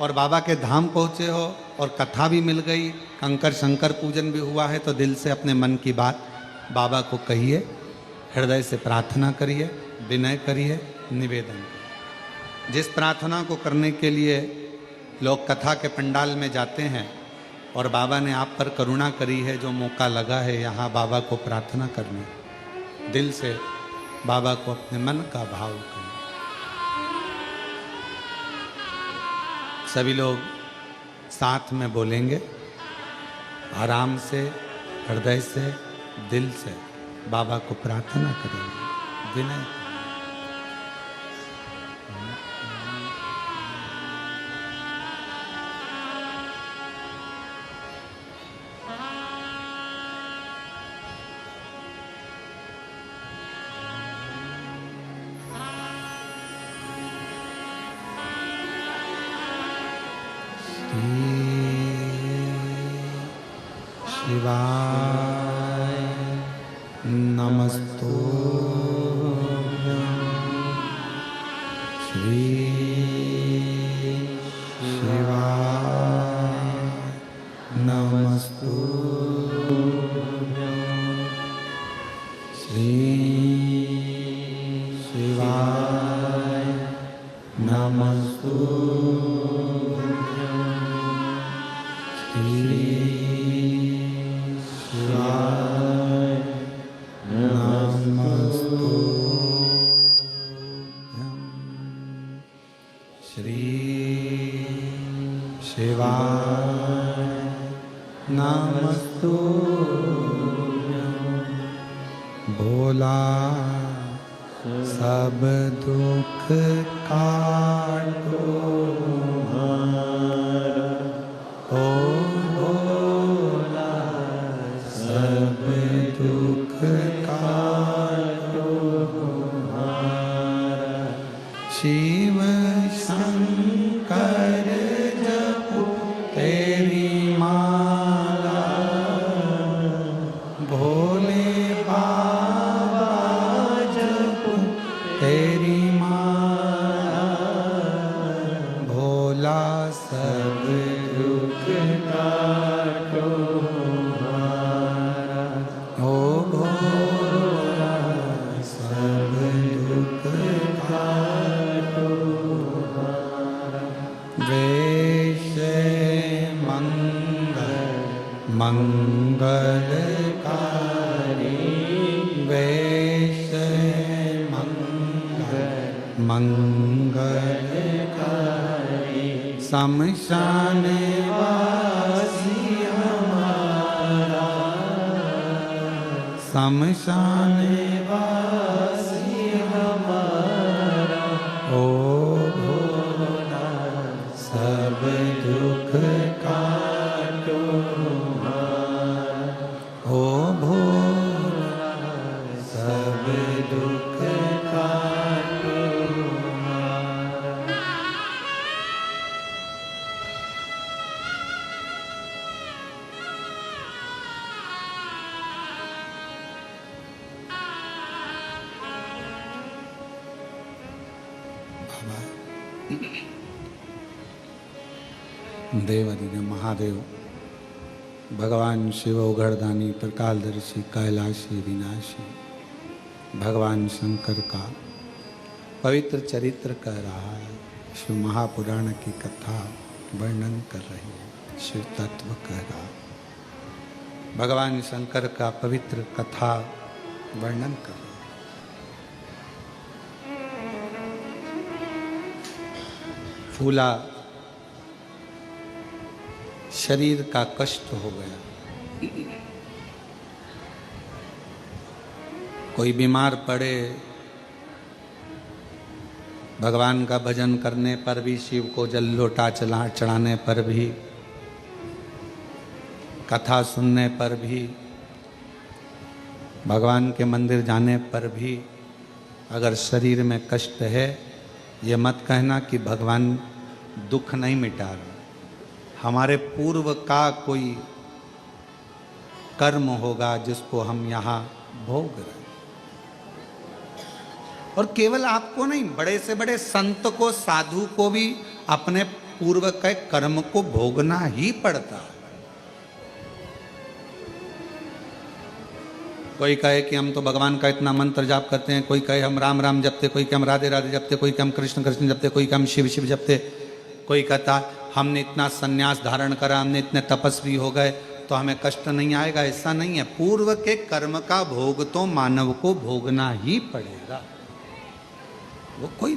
S2: और बाबा के धाम पहुँचे हो और कथा भी मिल गई, कंकर शंकर पूजन भी हुआ है, तो दिल से अपने मन की बात बाबा को कहिए, हृदय से प्रार्थना करिए, विनय करिए, निवेदन करिए। जिस प्रार्थना को करने के लिए लोग कथा के पंडाल में जाते हैं और बाबा ने आप पर करुणा करी है, जो मौका लगा है यहाँ बाबा को प्रार्थना करने, दिल से बाबा को अपने मन का भाव करें। सभी लोग साथ में बोलेंगे, आराम से, हृदय से, दिल से बाबा को प्रार्थना करेंगे विनय। शिवाय नमस्तु श्री शिवाय नमस्तु श्री शिवाय नमस्तु श्री शिवाय नमस्तुभ्यं। भोला सब दुख काटो हमारा, ओ भोला सब दुख काटो हमारा। शिव शंकर तेरी माला, भोले बाबा जपो तेरी माला, भोला सब दुख काटो हमारा, ओ भोला सब दुख काटो हमारा। मंगलकारी वेश मंगलकारी, शमशान वासी हमारा, शमशान वासी हमारा, ओ भोला सब दुख काटो हमारा, ओ भोला सब दुख काटो हमारा। देवादिदेव महादेव भगवान शिव उघड़दानी प्रकालदर्शी कैलाशी विनाशी भगवान शंकर का पवित्र चरित्र कह रहा है। शिव महापुराण की कथा वर्णन कर रही है, शिव तत्व कह रहा है। भगवान शंकर का पवित्र कथा वर्णन कर रहा है। फूला शरीर का कष्ट हो गया, कोई बीमार पड़े, भगवान का भजन करने पर भी, शिव को जल लोटा चढ़ाने पर भी, कथा सुनने पर भी, भगवान के मंदिर जाने पर भी अगर शरीर में कष्ट है, ये मत कहना कि भगवान दुख नहीं मिटा रहे। हमारे पूर्व का कोई कर्म होगा जिसको हम यहाँ भोग रहे। और केवल आपको नहीं, बड़े से बड़े संत को, साधु को भी अपने पूर्व के कर्म को भोगना ही पड़ता है। कोई कहे कि हम तो भगवान का इतना मंत्र जाप करते हैं, कोई कहे हम राम राम जपते, कोई कहे हम राधे राधे जपते, कोई कहे हम कृष्ण कृष्ण जपते, कोई कहे हम शिव शिव जपते, कोई कहता हमने इतना संन्यास धारण करा, हमने इतने तपस्वी हो गए तो हमें कष्ट नहीं आएगा। ऐसा नहीं है। पूर्व के कर्म का भोग तो मानव को भोगना ही पड़ेगा, वो कोई